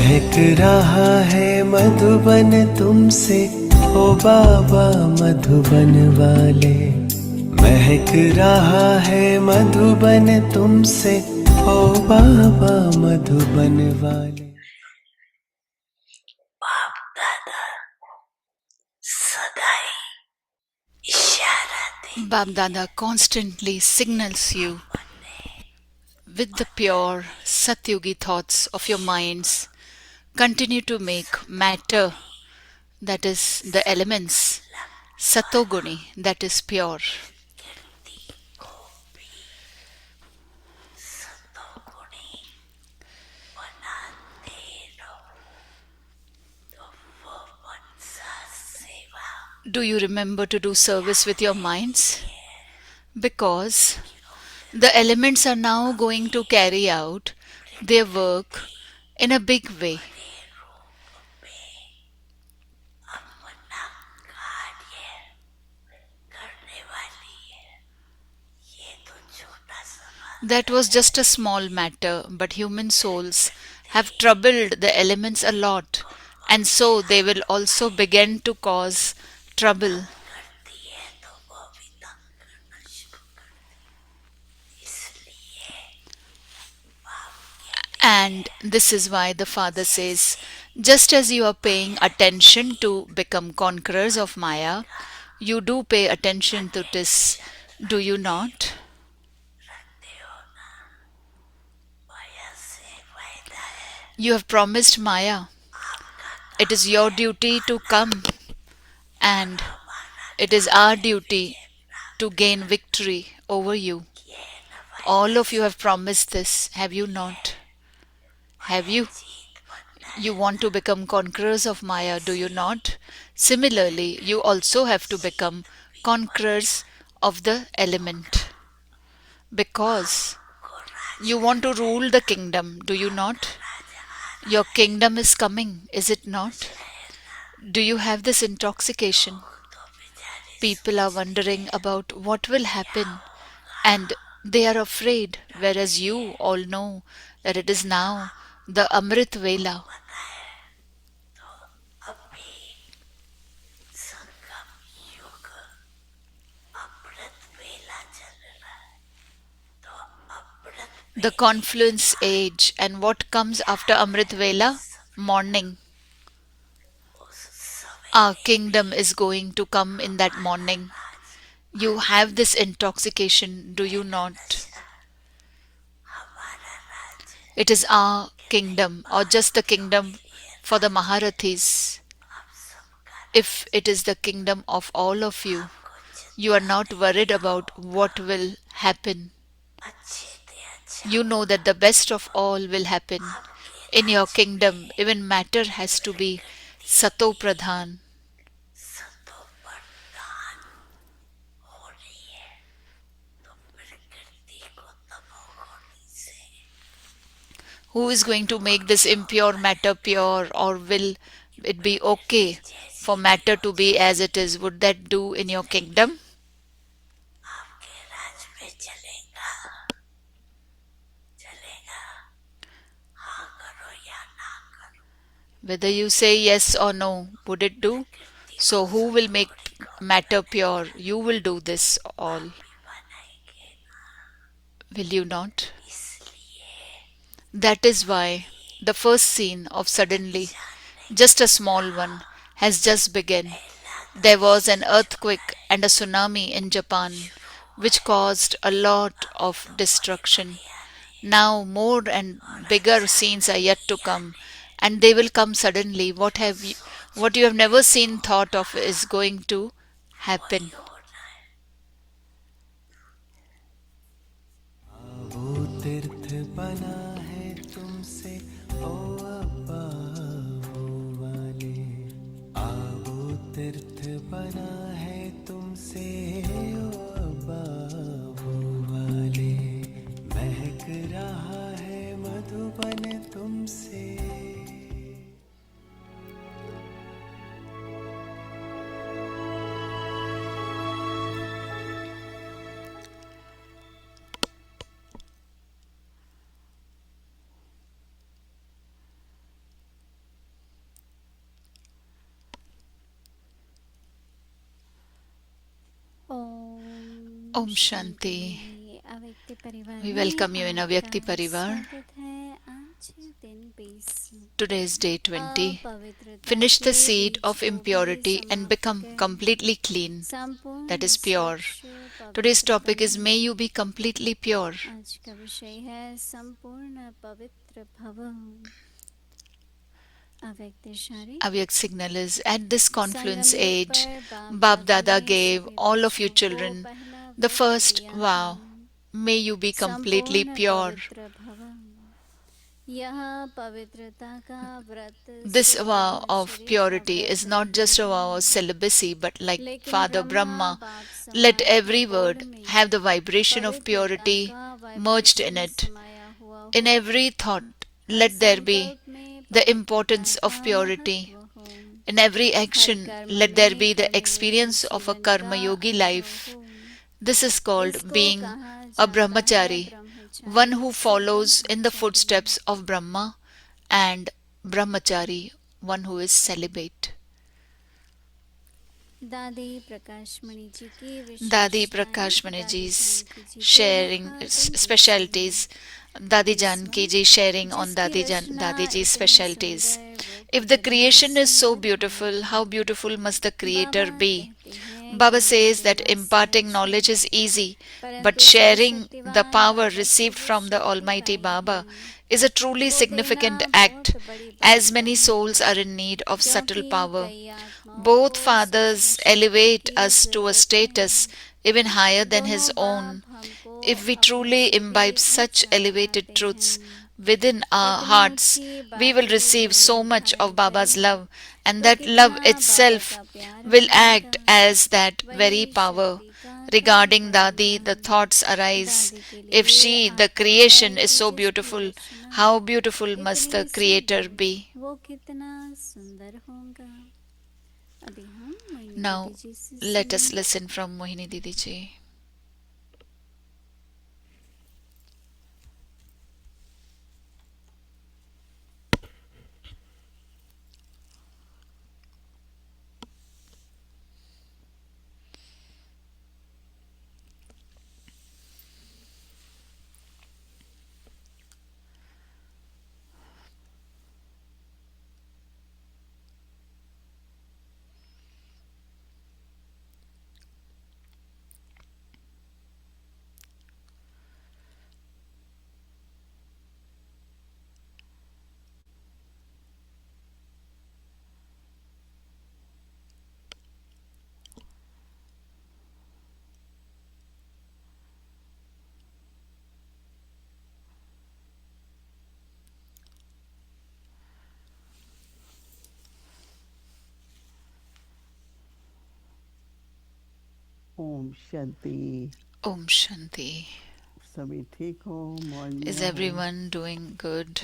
महक रहा है मधुबन तुमसे, ओ बाबा मधुबन वाले। महक रहा है मधुबन तुमसे, ओ बाबा मधुबन वाले। बाप दादा सदाई इशारा दे। Bab Dada constantly signals you with the pure Satyugi thoughts of your minds. Continue to make matter, that is the elements, Satoguni, that is pure. कीर्ति को भी सतोगुणी बनाते रहो, तो वो वंशा सेवा Do you remember to do service with your minds? Because the elements are now going to carry out their work in a big way. बड़े रूप में अपना कार्य करने वाली है। ये तो छोटा सा That was just a small matter, but human souls have troubled the elements a lot, and so they will also begin to cause trouble. करती है तो वो भी तंग करना शुरू कर दे। इसलिए बाप कहते And this is why the Father says, just as you are paying attention to become conquerors of Maya, you do pay attention to this, do you not? रखते हो ना, माया से वायदा है You have promised Maya. आपका It is your duty to come, and हमारा it is our duty to gain victory over you. ये न All of you have promised this, have you not? Have you? जीत बनना You want to become conquerors of Maya, do you not? Similarly, you also have to become conquerors of the element. Because को राज you want to rule the kingdom, do you not? Raja Your kingdom is coming, is it not? Do you have this intoxication? तो बेचारे People are wondering about what will happen, and they are afraid, whereas you all know that it is now the Amrit Vela. पता है तो अभी संगम युग अमृत वेला चल रहा है, तो अमृत The confluence age, and what comes after Amrit Vela? Morning. उस समय Our kingdom is going to come in that morning. You have this intoxication, do you not? हमारा राज्य It is our kingdom, or just the kingdom for the Maharathis. आप सबका If it is the kingdom of all of you, you are not worried about what will happen. अच्छे थे अच्छा You know that the best of all will happen. In your kingdom, even matter has to be Sato Pradhan. सतो वरदान हो रही है, तो प्रकृति को तमोगुणी से Who is going to make this impure matter pure, or will it be okay for matter to be as it is? Would that do in your kingdom? आपके राज में चलेगा चलेगा, हाँ करो या ना करो। Whether you say yes or no, would it do? So who will make matter pure? You will do this all, बनाएंगे ना, will you not? इसलिए That is why the first scene of suddenly, just a small one, has just begun. There was an earthquake and a tsunami in Japan, which caused a lot of destruction. Now more and bigger scenes are yet to come, and they will come suddenly. What you have never seen thought of is going to happen. वो तीर्थ बना है तुमसे, ओ अब्बा वो वाले। वो तीर्थ बना है तुमसे, ओ अब्बा वो वाले। महक रहा है मधुबन तुमसे। Om Shanti. अव्यक्ति परिवार We में welcome you in Avyakti आपका Parivar. स्वागत है। आज दिन 20 Today is day 20. अपवित्रता Finish the के seed बीज of को भी impurity and समाप्त become कर completely clean, संपूर्ण that is pure. स्वच्छ Today's पवित्र topic is बने। May you be completely pure. आज का विषय है संपूर्ण पवित्र भव। अव्यक्त इशारे Avyak signal is at this confluence संगम युग age, पर Bab Dada ने gave सभी all of you बच्चों को children पहला the वरदान first दिया vow. है। May you be completely संपूर्ण pure. पवित्र भव। यह पवित्रता का व्रत This सिर्फ vow of शरीर का purity व्रत is not just a नहीं vow of है, celibacy, but like लेकिन Father ब्रह्मा Brahma, बाप let समान every खगोल word में have the vibration of पवित्रता purity का merged in वाइब्रेशन it. समाया हुआ हो। In every thought, her let there be संकल्प में the पवित्रता importance of का purity. महत्व हो। In every हर action, कर्म let there में be the Karmayogi experience of a जीवन Karma का Yogi अनुभव life. हो। This is called इसको being कहा a जाता है brahmachari, ब्रह्मचारी one who से follows in the Brahmachari. footsteps of Brahma, and brahmachari, one who is celibate. दादी प्रकाश मणि जी की Dadi विशेषताएं, Prakash Mani दादी ji's जानकी जी के sharing यथार्थ specialties. Dadi Janki ji sharing on जिसकी Dadi रचना ji's इतनी specialties. सुंदर, वो If the कितना creation is so सुंदर beautiful, है। how beautiful must the Creator Baba be? कहते हैं Baba ज्ञान says that देना imparting सहज knowledge है, is easy, but परंतु sharing the सर्वशक्तिवान power बाबा से received जो from the शक्ति Almighty पाई Baba है, is a truly वो significant देना act, बहुत बड़ी as बात many है। souls are in need of subtle क्योंकि power. कई आत्माओं Both को fathers सूक्ष्म elevate शक्ति की us to a जरूरत status है। even higher than दोनों his own. बाप हमको If we अपने truly से भी imbibe such ऊंचा elevated उठाते truths हैं। within our इतनी hearts, ऊंची we will बातें receive जो so नहीं much of उठाई Baba's गई, love, and तो that love कितना बाबा itself का प्यार will बढ़ेगा। act as that very वही power. शक्ति का Regarding काम Dadi, the करेगा। thoughts arise. दादी के If लिए she, the आता creation, है is कि so जिसकी beautiful, Rachna how beautiful must the इतनी Creator सुंदर, be? वो कितना सुंदर होगा। अभी हम मोहिनी Now, दीदी जी से let us सुनेंगे। listen from Mohini Didi ji. Om Shanti. Om Shanti. सभी ठीक हो? मौज में Is हो? everyone doing good?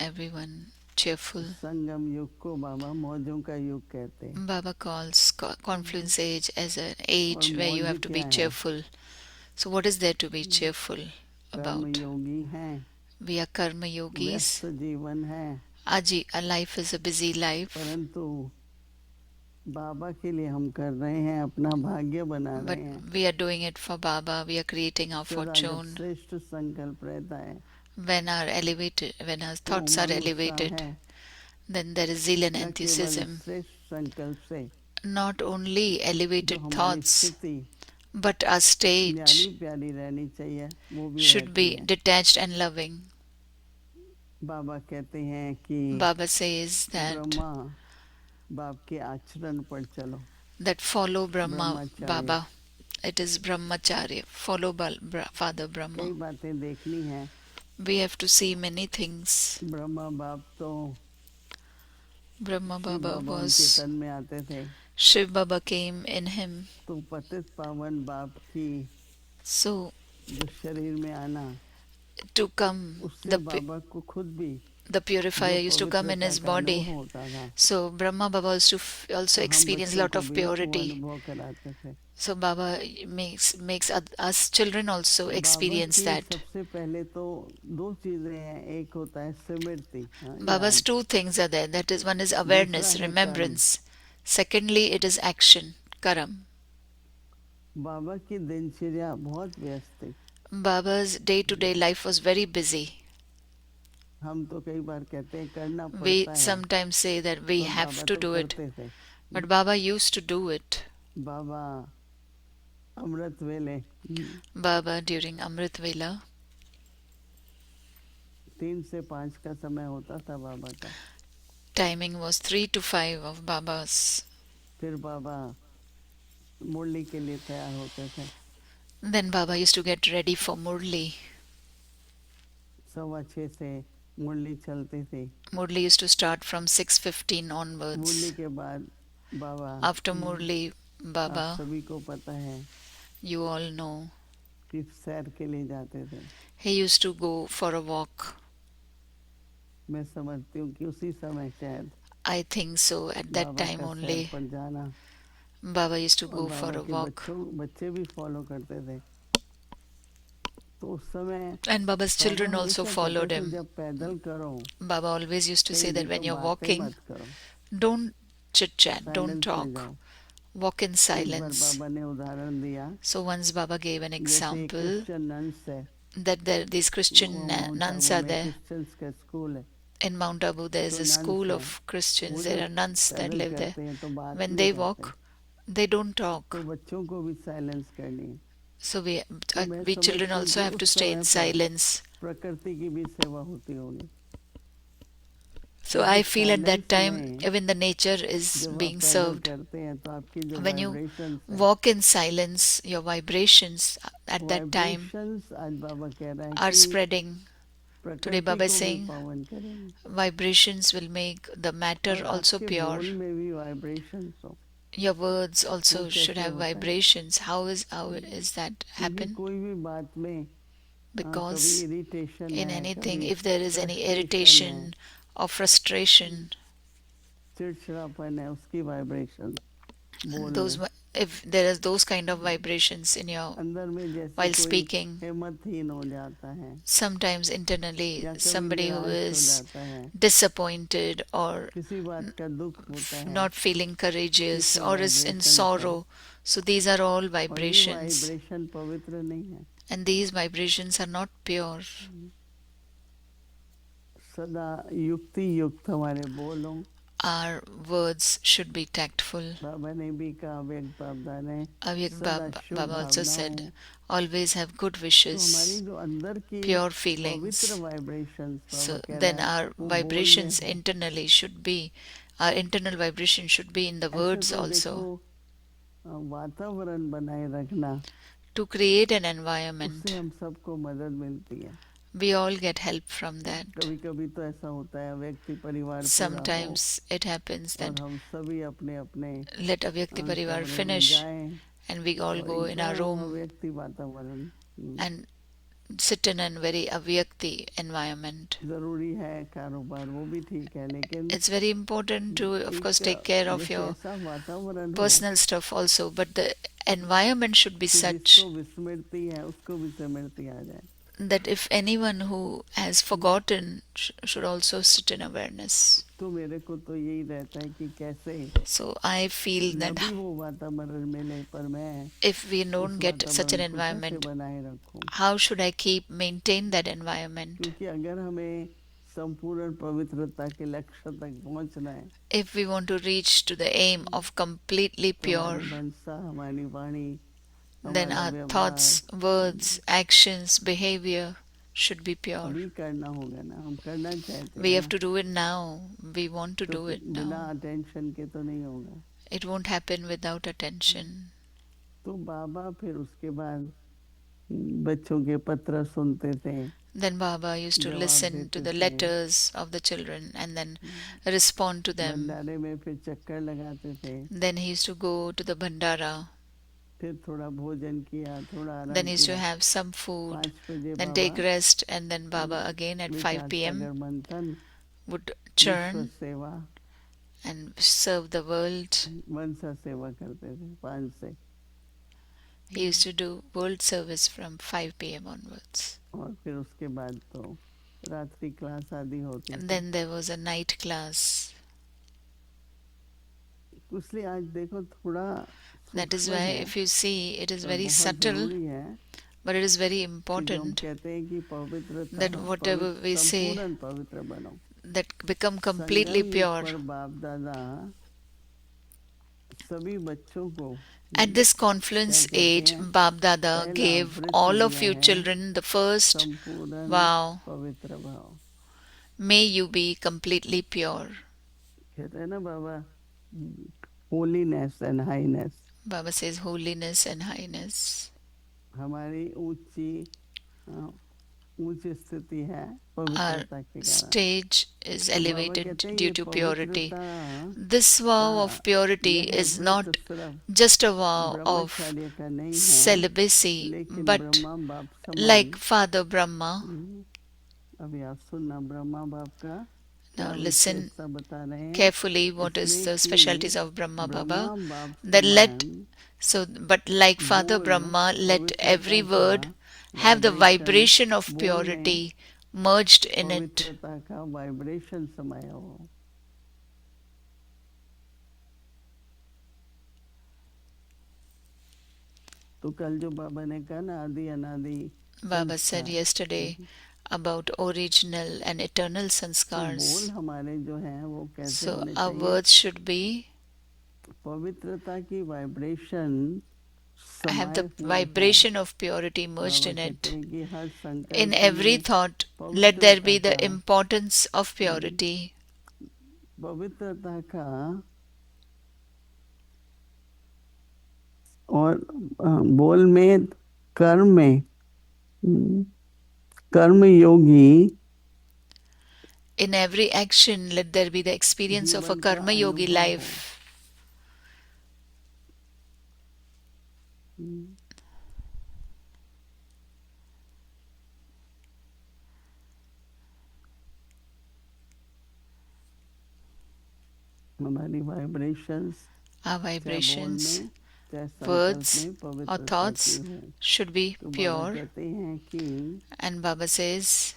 Everyone cheerful? संगम युग को बाबा मौजों का युग कहते हैं। Baba calls confluence age as an age और where you मौज have to be क्या है? cheerful. So what is there to be cheerful कर्म about? योगी हैं, We are karma yogis. व्यस्त जीवन है, Our life is a busy life, परंतु बाबा के लिए हम कर रहे हैं, अपना भाग्य बना but रहे हैं। we are doing it for Baba. We are creating our सदा जब fortune. श्रेष्ठ संकल्प रहता है When our तो thoughts are उमंग उत्साह elevated, है। then there is zeal and न केवल enthusiasm. श्रेष्ठ संकल्प से Not only जो elevated हमारी thoughts, स्थिति but our stage प्यारी प्यारी रहनी चाहिए, वो भी should रहती be है। detached and loving. बाबा कहते हैं कि Baba says that ब्रह्मा बाप के आचरण पर चलो। follow Brahma ब्रह्मचार्य। Baba. It is Brahmacharya. Follow Father कई Brahma. बातें देखनी है। We have to see many things. Brahma बाप तो Brahma शिव Baba बाबा उनके was तन में आते थे, Shiv Baba came in him. तो पतित पावन बाप की So जो शरीर में आना, to come, उससे बाबा को खुद भी the purifier जो used to come in his पवित्रता का body. अनुभव होता था, So Brahma Baba used to also तो हम experience a बच्चों lot को of भी वो purity. अनुभव कराते थे। So Baba makes us children also experience Baba that. की सबसे पहले तो दो चीजें हैं, एक होता है स्मृति, Baba's याद। two things are there. That is, one is awareness, दूसरा है remembrance. Secondly, it is action, karam. बाबा की दिनचर्या बहुत व्यस्त थी। Baba's day-to-day life was very busy. हम तो कई बार कहते हैं करना We पड़ता है, sometimes say that we पर have बाबा to तो do it, करते थे। but Baba used to do it. बाबा अमृत वेले Baba during Amrit Vela, 3 से 5 का समय होता था बाबा का। timing was 3 to 5 of Baba's. फिर बाबा मुरली के लिए तैयार होते थे। Then Baba used to get ready for Murli. 6:15 से मुरली चलती थी। Murli used to start from 6:15 Murali onwards. के बाद बाबा, After Murli, आप Baba, सभी को पता है you all know, कि सैर के लिए जाते थे। he used to go for a walk. मैं समझती हूँ कि उसी समय शायद I think so, at that Baba time का only सैर पर जाना, Baba used to और go for बाबा a के walk. बच्चे भी फॉलो करते थे। तो उस समय And Baba's Baba children also हमेशा कहते followed थे him. जब पैदल करो Baba always used to say कहीं भी that when तो you're बातें walking, मत करो, don't chit chat, don't silence में talk, जाओ। walk in एक बार silence. बाबा ने उदाहरण दिया, So once Baba gave an जैसे example क्रिश्चियन नन्स है, that these Christian mount nuns Abu are में there. क्रिश्चियंस का स्कूल है। In Mount Abu, there is तो a school नन्स है, of Christians. वो There जब are nuns that पैदल live there. करते हैं तो बात When नहीं they करते, walk, they don't तो talk. बच्चों को भी साइलेंस करनी है। So तो मैं we children समझती हूँ also कि have to उस stay समय in पर silence. प्रकृति की भी सेवा होती होगी। So I feel at that time even the nature is जब आप being पैदल served. करते हैं तो आपकी जो When you वाइब्रेशंस है, walk in silence, your vibrations at that time vibrations आज बाबा कह रहा है are कि spreading. Today प्रकृति Baba is को भी saying पावन करेंगे, vibrations will make the matter और also आपके pure. बोल में भी वाइब्रेशंस हो। Your words also वो should कैसे have होता है? vibrations. How is that क्योंकि happen? कोई भी बात में कभी Because इरिटेशन in है, anything, कभी if there is any frustration है, irritation or frustration, चिड़चिड़ापन है, उसकी वाइब्रेशन बोल those में if there is those kind of vibrations in your अंदर में जैसे while कोई speaking, हिम्मतहीन हो जाता है, sometimes internally या कभी somebody who निराश हो is जाता है, disappointed or किसी बात का दुख होता है, not feeling courageous ये सब or is in vibrations है। sorrow. So these are all और ये vibrations, वाइब्रेशन पवित्र नहीं है। and these vibrations are not pure. सदा युक्ति युक्त हमारे बोलों। Our words should be tactful. बाबा ने भी कहा, व्यक्त बाबा ने Avyak सदा शुभ Baba also भावनाओं, said, always have good तो हमारी wishes, जो अंदर की pure पवित्र feelings. वाइब्रेशंस बाबा So कह then रहा है our वो बोल में vibrations हो। internally should be, our internal vibration should be in the ऐसे words तो also. देखो, वातावरण बनाए रखना, To create an उससे environment, हम सबको मदद मिलती है। we all get help from that. कभी कभी तो ऐसा होता है व्यक्ति परिवार पूरा हो Sometimes it happens और that हम सभी अपने अपने let Avyakti Parivar कमरे में finish जाएं and we all और go in our एकदम room व्यक्ति वातावरण and sit in a very Avyakti environment. जरूरी है, कारोबार वो भी ठीक है, लेकिन It's very important to, of course, take care of जैसे your ऐसा वातावरण हो personal stuff also, but the environment should be कि such जिसको विस्मृति है उसको भी स्मृति आ जाए। that if anyone who has forgotten should also sit in awareness. तो मेरे को तो यही रहता है कि कैसे So I feel न that भी वो वातावरण मिले, पर मैं if we don't get such an वातावरण को कैसे environment, बनाए रखूं, how should I maintain that environment? क्योंकि अगर हमें संपूर्ण पवित्रता के लक्ष्य तक पहुंचना है, If we want to reach to the aim of completely तो pure, हमारी मनसा, हमारी वाणी, then हमारा our व्यवहार thoughts, words, actions, behavior should be pure. अभी करना होगा ना, हम करना चाहते We हैं have to do it now. We want to तो do it बिना now. अटेंशन के तो नहीं होगा। It won't happen without attention. तो बाबा फिर उसके बाद बच्चों के पत्र सुनते थे, Then Baba used to जवाब listen to देते the थे, letters of the children and then respond to them. भंडारे में फिर चक्कर लगाते थे, Then he used to go to the Bhandara. फिर थोड़ा भोजन किया, थोड़ा आराम Then he used to किया, have some food. 5 बजे Then Baba take rest, and then Baba again at 5 विचार p.m. सागर मंथन, would विश्व churn सेवा, and serve the world. मनसा सेवा करते थे 5 से, He used to do world service from 5 p.m. onwards. और फिर उसके बाद तो रात्रि क्लास आदि होती And थी। then there was a night class. इसलिए आज देखो थोड़ा That is सूक्ष्म why, है if you see, it is पर very बहुत subtle, जरूरी है but it is very कि जो हम important कहते हैं कि पवित्रता that whatever we say, संपूर्ण पवित्र बनो। that become completely संगम युग pure. पर बाप दादा सभी बच्चों को At this क्या confluence कहते age, हैं Bab Dada पहला gave व्रत all of दिया you है children the first संपूर्ण vow, पवित्र भाव। may you be completely pure. कहते हैं ना Baba holiness and highness, Baba says holiness and highness. हमारी ऊंची स्थिति है Our पवित्रता के कारण। stage is तो बाबा elevated कहते हैं due ये to purity. पवित्रता This vow का of purity यह is व्रत not सिर्फ just a vow of ब्रह्मचर्य का नहीं है, celibacy, लेकिन but ब्रह्मा बाप like समान। Father Brahma. अभी आप सुनना ब्रह्मा बाप का क्या Now listen विशेषता बता रहे हैं, carefully what is इसलिए the कि specialties of Brahma Brahma Baba. बाप That let समान so but like Father बोल Brahma, let every पवित्रता word का have the vibration, vibration of बोल में purity merged in it. पवित्रता का वाइब्रेशन समाया हो। तो कल जो बाबा ने कहा ना आदि अनादि Baba said संस्कार, yesterday about original and eternal तो sanskars. बोल हमारे जो हैं वो कैसे So होने our चाहिए, words should be पवित्रता की वाइब्रेशन have समाये the हुए vibration of purity हैं। merged बाबा in कहते it. हैं कि हर संकल्प In every में thought, let there be पवित्रता the का importance of purity. पवित्रता का और बोल में कर्म में कर्म योगी In every action, let there be the experience of a जीवन का karma yogi अनुभव हो। life. हमारी वाइब्रेशंस Our चाहे बोल vibrations, में चाहे संकल्प words, में or पवित्रता thoughts की हो। should be तो बाबा pure. कहते हैं कि And Baba says,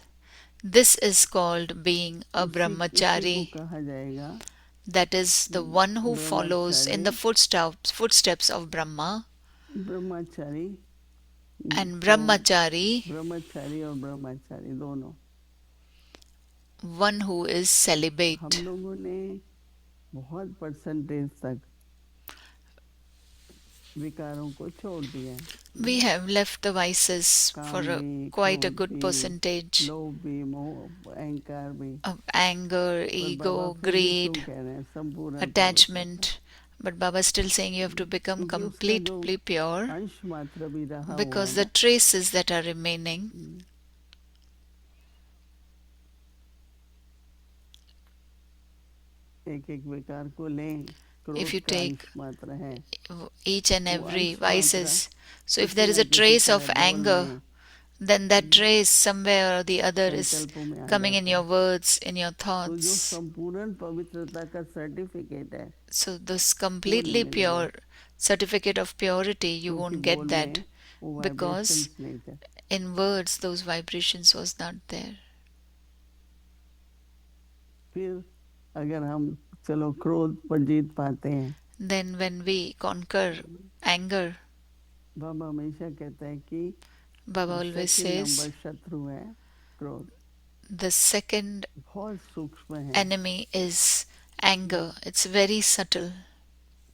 this is called being a इसी को brahmachari. कहा जाएगा That is the one who follows in the Brahmachari. footsteps of Brahma. Brahmachari And तो brahmachari, ब्रह्मचारी और ब्रह्मचारी दोनों, one who is celibate. हम लोगों ने बहुत परसेंटेज तक विकारों को छोड़ दिया है। We have left the vices for काम भी, quite a क्रोध good भी, percentage लोभ भी, मोह, अहंकार भी। of anger, पर बाबा ego, फिर भी क्यों greed, कह रहे हैं संपूर्ण attachment. But Baba is still saying you have to become क्योंकि उसका जो completely pure अंश मात्र भी रहा हुआ because है the ना, traces that are remaining, एक एक विकार को लें, if you क्रोध का take अंश मात्र है। each and वो every अंश मात्र vices. So if किसी there is न a किसी trace of तरह बोल anger, में then that trace somewhere or the other is संकल्पों में आ coming in जाता your है। words, in your तो जो thoughts. संपूर्ण पवित्रता का सर्टिफिकेट है So this वो नहीं completely मिलेगा, pure certificate of purity, you क्योंकि won't get बोल that में वो because वाइब्रेशंस नहीं थे। in words those vibrations was not there. फिर अगर हम चलो क्रोध पर जीत पाते हैं, Then when we conquer anger, बाबा हमेशा कहता है कि Baba always second says number शत्रु है क्रोध, the second बहुत सूक्ष्म है, enemy is anger. It's very subtle.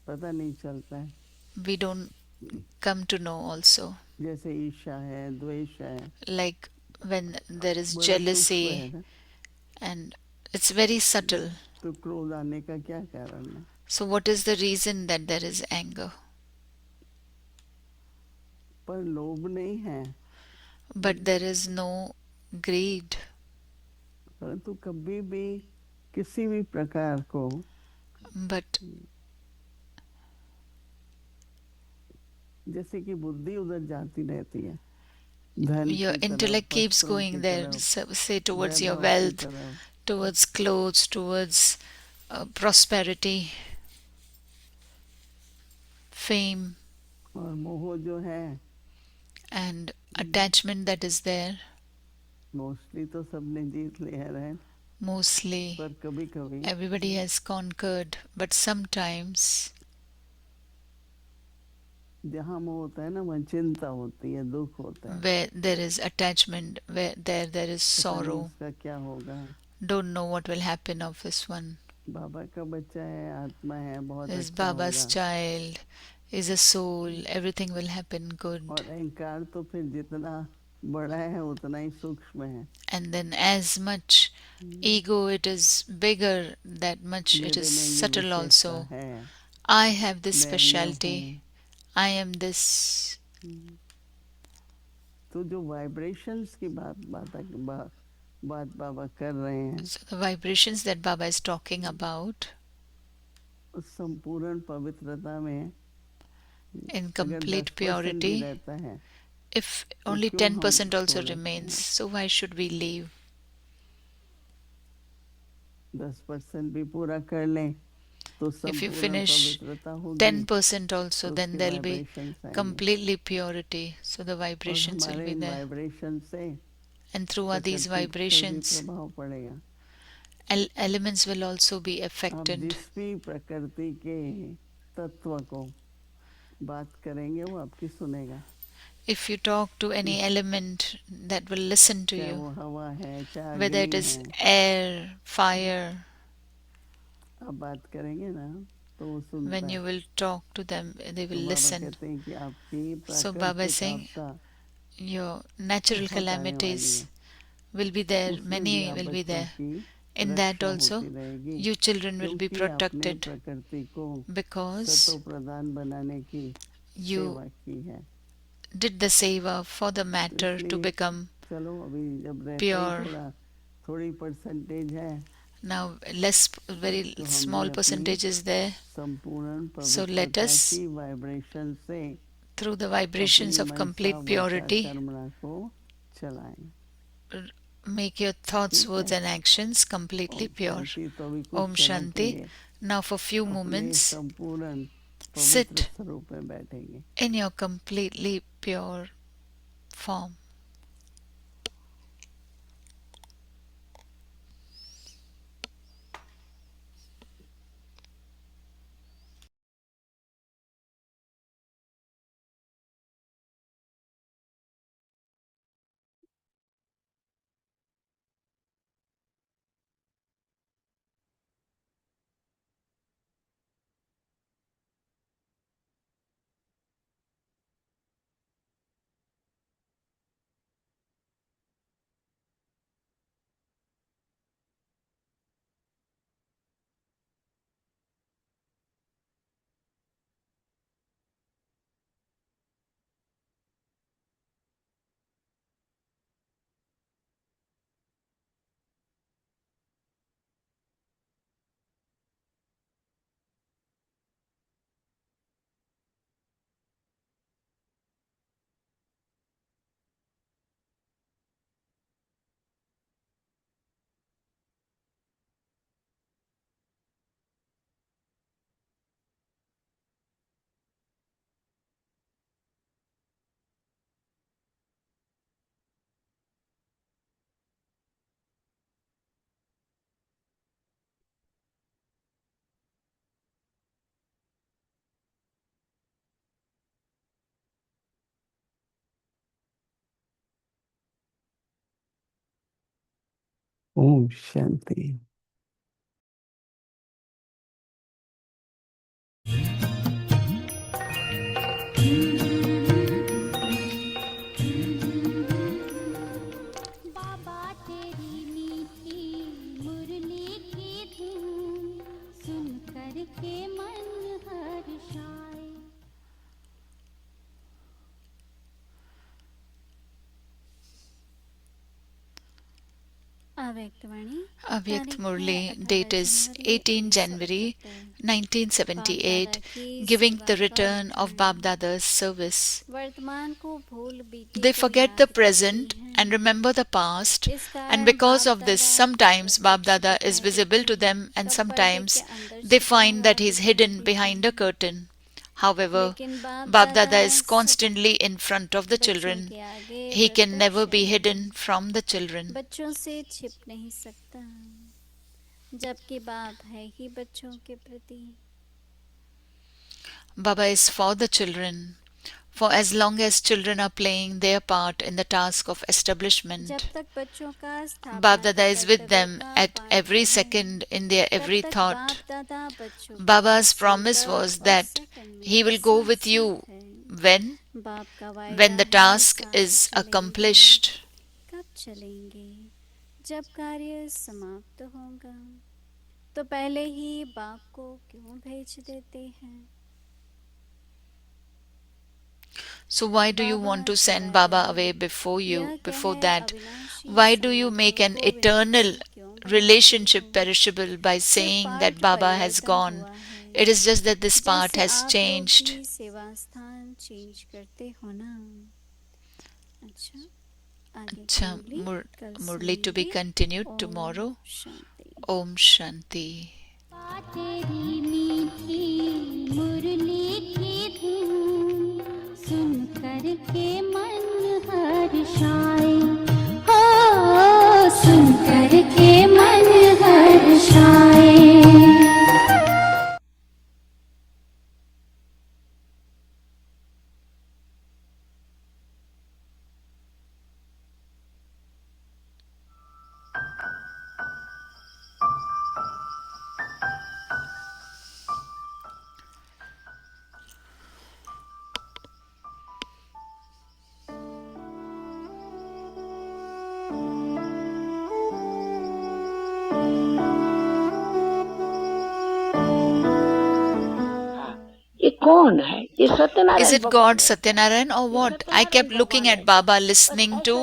पता नहीं चलता है। We don't come to know also. जैसे ईर्ष्या है, द्वेष है, Like when there is बड़ा सूक्ष्म है jealousy, ना, and it's very subtle. तो क्रोध आने का क्या कारण है? So what is the reason that there is anger? पर लोभ नहीं है, But there is no greed. परंतु कभी भी किसी भी प्रकार को But जैसे कि बुद्धि उधर जाती रहती है, धन your की तरफ, intellect keeps वस्त्रों going की there, तरफ, say towards your वैभव की wealth, तरफ, towards clothes, towards prosperity, fame, और मोह जो है and attachment that is there. Mostly तो सबने जीत लिया है, Mostly पर कभी कभी everybody has conquered, but sometimes जहाँ मोह होता है ना वहाँ चिंता होती है, दुख होता है, Where there is attachment, where there is पता नहीं sorrow. इसका क्या होगा। Don't know what will happen of this one. बाबा का बच्चा है, आत्मा है, बहुत Is अच्छा Baba's होगा। child, is a soul, everything will happen good. और अहंकार तो फिर जितना बड़ा है उतना ही सूक्ष्म है। And then as much ego it is bigger, that much it is मेरे में ये subtle विशेषता also. है, I have this मैं ये specialty. हूँ। I am this. तो जो वाइब्रेशंस की बात बाबा कर रहे हैं, So the vibrations that Baba is talking about उस संपूर्ण पवित्रता में in अगर complete 10% भी purity, रहता है if तो only क्यों हम 10% also छोड़ते remains, हैं? so why should we leave? 10% भी पूरा कर लें तो If you संपूर्ण finish पवित्रता होगी, 10% also, तो then उसके there'll be वाइब्रेशंस आएंगे completely purity. So the और vibrations will हमारे be इन there. वाइब्रेशन से And through these प्रकृति पर भी vibrations, प्रभाव पड़ेगा। elements will also be आप affected. जिस भी प्रकृति के तत्व को बात करेंगे वो आपकी सुनेगा, If you talk to any element, that will listen to चाहे you, वो हवा है, चाहे whether it अग्नि is है। air, fire. आप बात करेंगे ना तो वो सुनता When you है। will talk to them, they will तो बाबा listen. कहते हैं कि आपकी So Baba is प्राकृतिक saying, आपदा your natural बहुत आने वाली calamities है, will be there, उसमें भी many आप will be बच्चों there. की In that रक्षा also, होती रहेगी, you children will be क्योंकि आपने protected प्रकृति को because सतो प्रधान बनाने की you सेवा की है। did the seva for the तो matter to इसलिए become चलो अभी जब रहता ही pure. थोड़ी परसेंटेज है, Now, less, very तो हमें small अपनी percentage is there. संपूर्ण So let पवित्रता us, की वाइब्रेशन से through the अपनी vibrations of मनसा complete वाचा purity, कर्मणा को चलाएं। make your thoughts, ठीक words, है, and actions completely Om pure. शांति। तो अभी कुछ Om क्षणों के Shanti. लिए Now, for few अपने moments, संपूर्ण पवित्र sit स्वरूप में बैठेंगे। in your completely pure form. Om Shanti. बाबा तेरी मीठी मुरली की धुन सुन कर के मन हर्षाए। अव्यक्तवाणी Avyakt Murli, date is 18 January 1978, giving the return of Bab Dada's service. वर्तमान को भूल बीते They को forget याद the करते present हैं। and remember the past, इस कारण and because बाप of this, दादा sometimes Bab प्रत्यक्ष Dada is दिखाई visible to देते हैं, them and तब पर्दे sometimes के अंदर they छिपा find हुआ that he is दिखाई hidden देता behind a है। curtain. However, लेकिन बाप Bab दादा Dada is सब constantly in front of the बच्चों children. के आगे He can never प्रत्यक्ष be है, hidden from the children. बच्चों से छिप नहीं सकता, जबकि बाप है ही बच्चों के प्रति। Baba is for the children, For as long as children are playing their part in the task of जब establishment, तक बच्चों का स्थापना Baba-Dada के is with कर्तव्य them का at पालन every करें, second in their तब every तक thought. बाप दादा बच्चों को Baba's her promise second was और that सेकंड में he will go साथ with you साथ है। when बाप का वायदा when the है task साथ is चलेंगे। accomplished. कब चलेंगे? जब कार्य समाप्त होगा। तो पहले ही बाप को क्यों भेज देते हैं? So why do you want to send Baba away before that? Why do you make an eternal relationship perishable by saying that Baba has gone? It is just that this part has changed. सेवा स्थान change करते हो ना। अच्छा, आगे Acha, की मुरली कल Murli to be सुनेंगे। continued ओम tomorrow. शांति। Om Shanti. तेरी मीठी मुरली की धुन सुन कर के मन हर्षाए, हो सुन कर के मन हर्षाए। ये कौन है? ये Satyanarayan Is it God Satyanarayan or what? I kept looking at Baba, listening to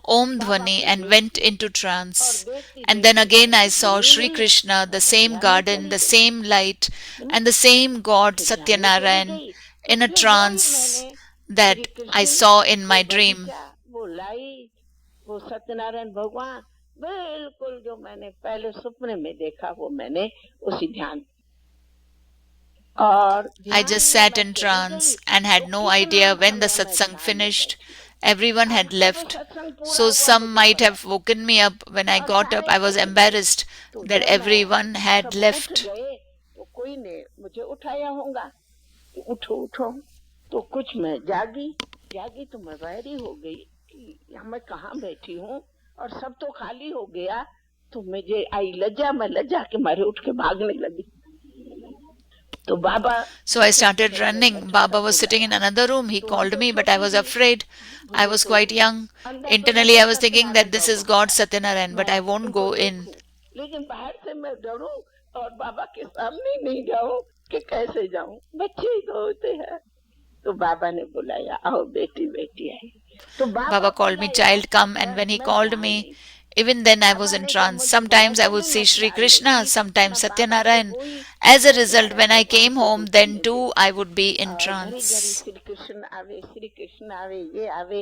Om Dhwani and went into trance. And then again I saw Sri Krishna, the same garden, the same light, and the same God Satyanarayan in a trance that I saw in my dream. वो light, वो सत्यनारायण भगवान, बिल्कुल जो मैंने पहले सपने में देखा वो मैंने उसी ध्यान। I just sat in trance and had no idea when the satsang finished. Everyone had left. So some might have woken me up. When I got up, I was embarrassed that everyone had left. तो कोई ने मुझे उठाया होगा, उठो उठो। तो कुछ मैं जागी तो मैं बहरी हो गई कि मैं कहाँ बैठी हूँ और सब तो खाली हो गया। तो मुझे आई लज्जा, मैं लज्जा के मारे उठ के भागने लगी। So I started running. Baba was sitting in another room. He called me, but I was afraid. I was quite young. Internally, I was thinking that this is God Satyanarayan, but I won't go in. लेकिन बाहर से मैं डरूं और बाबा के सामने नहीं जाऊं कि कैसे जाऊं, बच्चे ही तो होते हैं। तो बाबा ने बुलाया, आओ बेटी बेटी आई। तो Baba called me, child, come. And when he called me, even then I was in trance. Sometimes I would see Sri Krishna, sometimes Satyanarayan. As a result, when I came home, then too I would be in trance. Shri Krishna आवे, ये आवे,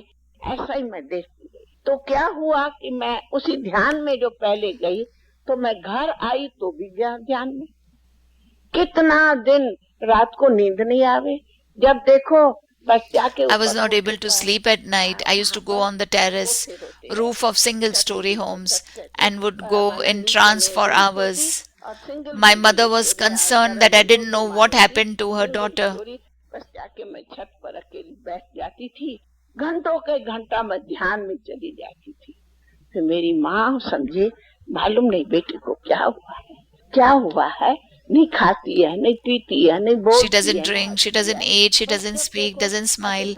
ऐसा ही मैं देखती गई। तो क्या हुआ कि मैं उसी ध्यान में जो पहले गई, तो मैं घर आई तो भी ध्यान में। कितना दिन रात को नींद नहीं आवे, जब देखो I was not able to sleep at night. I used to go on the terrace, roof of single-story homes, and would go in trance for hours. My mother was concerned that I didn't know what happened to her daughter. बस जाके मैं छत पर अकेली बैठ जाती थी, घंटों के घंटा मैं ध्यान में चली जाती थी। फिर मेरी माँ समझे, मालूम नहीं बेटी को क्या हुआ है, नहीं खाती है, नहीं पीती है, नहीं बोलती है। She doesn't drink, she doesn't eat, she doesn't speak, doesn't smile.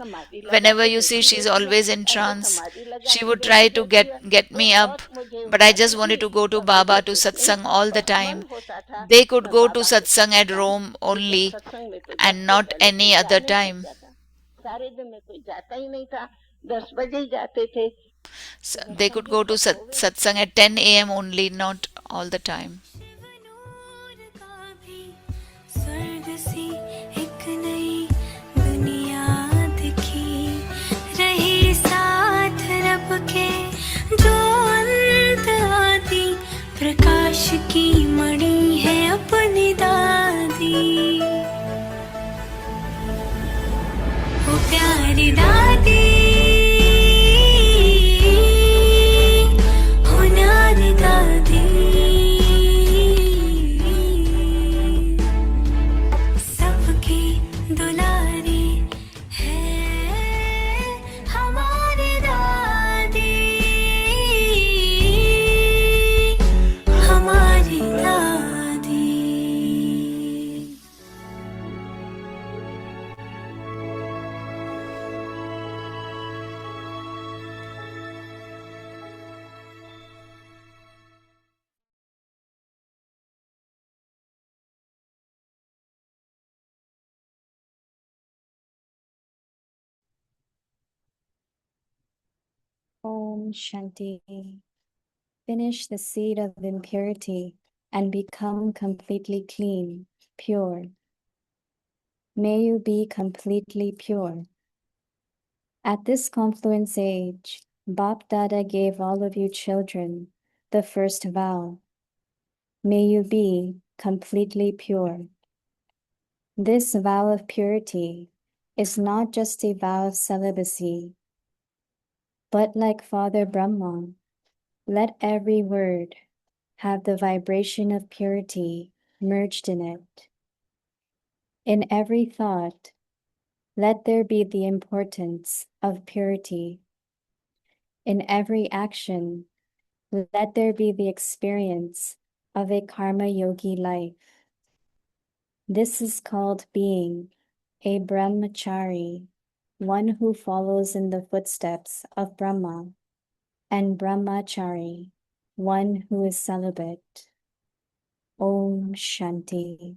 Whenever you see, she's always in trance. She would try to get me up, but I just wanted to go to Baba to satsang all the time. They could go to satsang at Rome only and not any other time. सारे दिन में कोई जाता ही नहीं था, 10 बजे ही जाते थे। They could go to satsang at 10 a.m. only, not all the time. प्रकाश की मणि है अपनी दादी, वो प्यारी दादी, हो न्यारी दादी। Om Shanti. Finish the seed of impurity and become completely clean, pure. May you be completely pure. At this confluence age, Bap Dada gave all of you children the first vow. May you be completely pure. This vow of purity is not just a vow of celibacy, but like Father Brahma, let every word have the vibration of purity merged in it. In every thought, let there be the importance of purity. In every action, let there be the experience of a karma yogi life. This is called being a brahmachari, one who follows in the footsteps of Brahma, and brahmachari, one who is celibate. Om Shanti.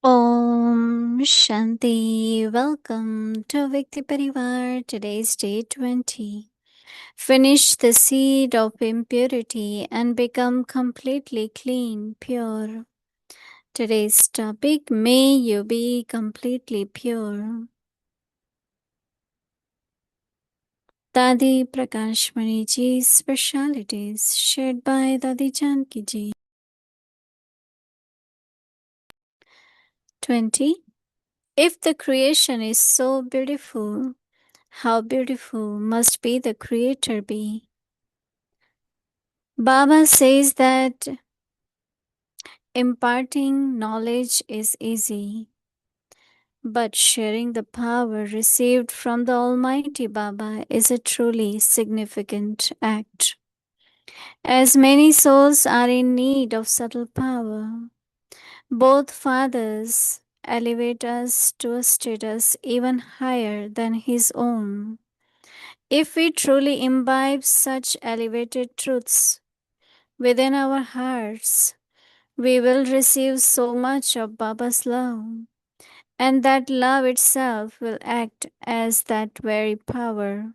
Om Shanti. Welcome to Vikti Parivar. Today's day 20. Finish the seed of impurity and become completely clean, pure. Today's topic, may you be completely pure. Dadi Prakashmani Ji's specialities shared by Dadi Janki Ji. 20. If the creation is so beautiful, how beautiful must be the Creator be? Baba says that imparting knowledge is easy, but sharing the power received from the Almighty Baba is a truly significant act. As many souls are in need of subtle power, both fathers elevate us to a status even higher than his own. If we truly imbibe such elevated truths within our hearts, we will receive so much of Baba's love, and that love itself will act as that very power.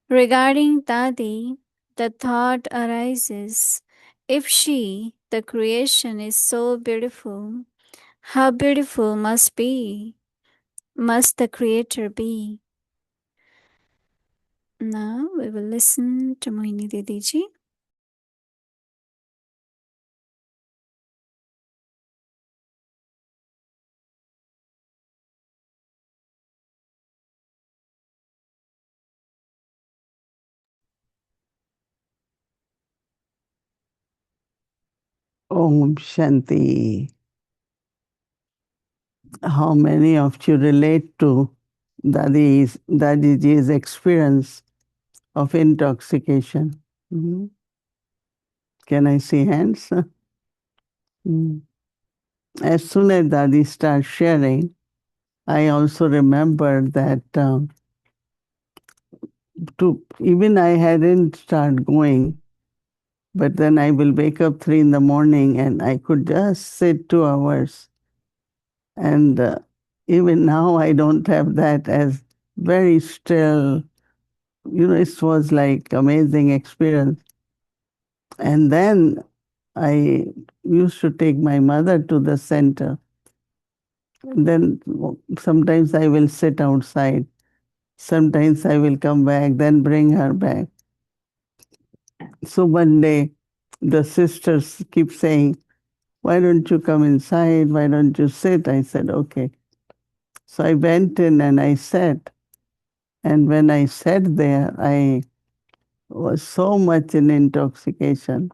Regarding Dadi, the thought arises, if she, the creation, is so beautiful, how beautiful must the Creator be? Now we will listen to Mohini Didi ji. Om Shanti. How many of you relate to Dadiji's experience of intoxication? Mhm. Can I see hands? Mm. As soon as Dadi starts sharing, I also remember that even I hadn't started going, but then I will wake up 3 in the morning and I could just sit 2 hours. And even now I don't have that as very still. It was like amazing experience. And then I used to take my mother to the center. And then sometimes I will sit outside. Sometimes I will come back, then bring her back. So one day, the sisters keep saying, why don't you come inside? Why don't you sit? I said, okay. So I went in and I sat. And when I sat there, I was so much in intoxication.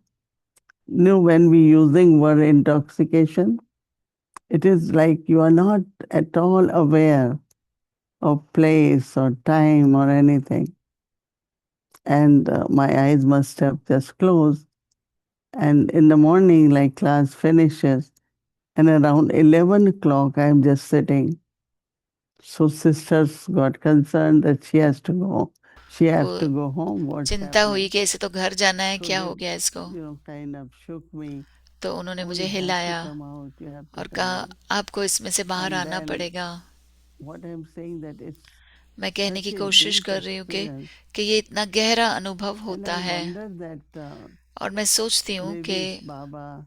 When we using word intoxication, it is like you are not at all aware of place or time or anything. And my eyes must have just closed. And in the morning, like class finishes, and around 11 o'clock, I'm just sitting. So sisters got concerned that she has to go. she has वो to go home. What's चिंता हुई happening? कि इसे तो घर जाना है, So क्या they, हो गया इसको। kind of shook me. तो उन्होंने Oh, मुझे you have to हिलाया come out. You have to और come कहा out. आपको इसमें से बाहर And आना then पड़ेगा। what I'm saying that it's मैं कहने की such a कोशिश deep कर रही हूँ experience, कि ये इतना गहरा अनुभव and होता I है। wonder that और मैं सोचती हूँ maybe it's कि Baba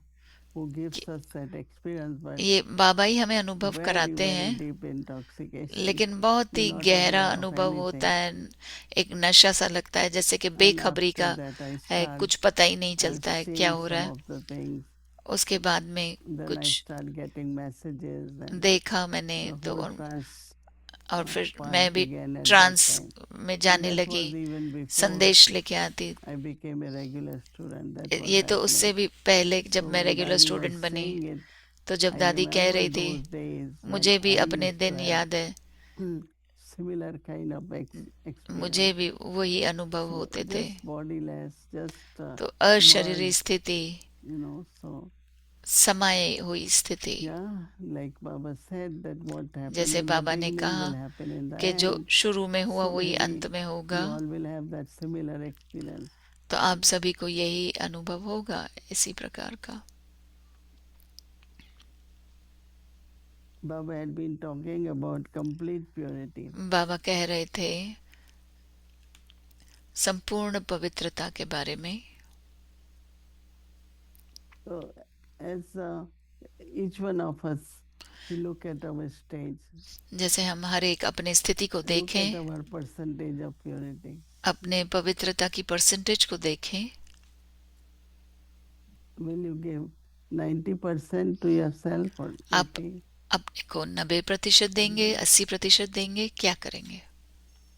who gives us that experience, but ये बाबा ही हमें अनुभव very, कराते very हैं, deep intoxication. लेकिन बहुत You're ही not गहरा aware of अनुभव होता anything. है। एक नशा सा लगता है, जैसे कि And बेखबरी after का that, I है, start कुछ पता ही नहीं चलता है क्या seeing हो रहा some है। of the things. उसके बाद में Then I कुछ start getting messages, and देखा मैंने the तो, whole trance और फिर part मैं भी began at that trance time. में And जाने that लगी, was even before संदेश लेके आती। I became a regular student. That was ये तो उससे happening. भी पहले जब So मैं when regular Dadi was student बनी, saying it, तो जब I दादी कह remember रही थी, those days when मुझे भी I अपने used to दिन have याद है, similar kind of experience. मुझे भी वही अनुभव So होते थे। just bodiless, just तो अशरीरी merged, स्थिति, so समाये हुई स्थिति, yeah, like Baba said that what happened जैसे in the बाबा ने beginning कहा will happen in the कि जो end. शुरू में हुआ So वही maybe अंत में you होगा। all will have that similar experience. तो आप सभी को यही अनुभव होगा इसी प्रकार का। Baba had been talking about complete purity. बाबा कह रहे थे संपूर्ण पवित्रता के बारे में। So as each one of us, we look at our stage, जैसे हम हर एक अपने स्थिति को look at देखें, our percentage of purity. अपने पवित्रता की परसेंटेज को देखें, Will you give 90% to yourself or आप 80? अपने को 90% देंगे, 80% देंगे, क्या करेंगे?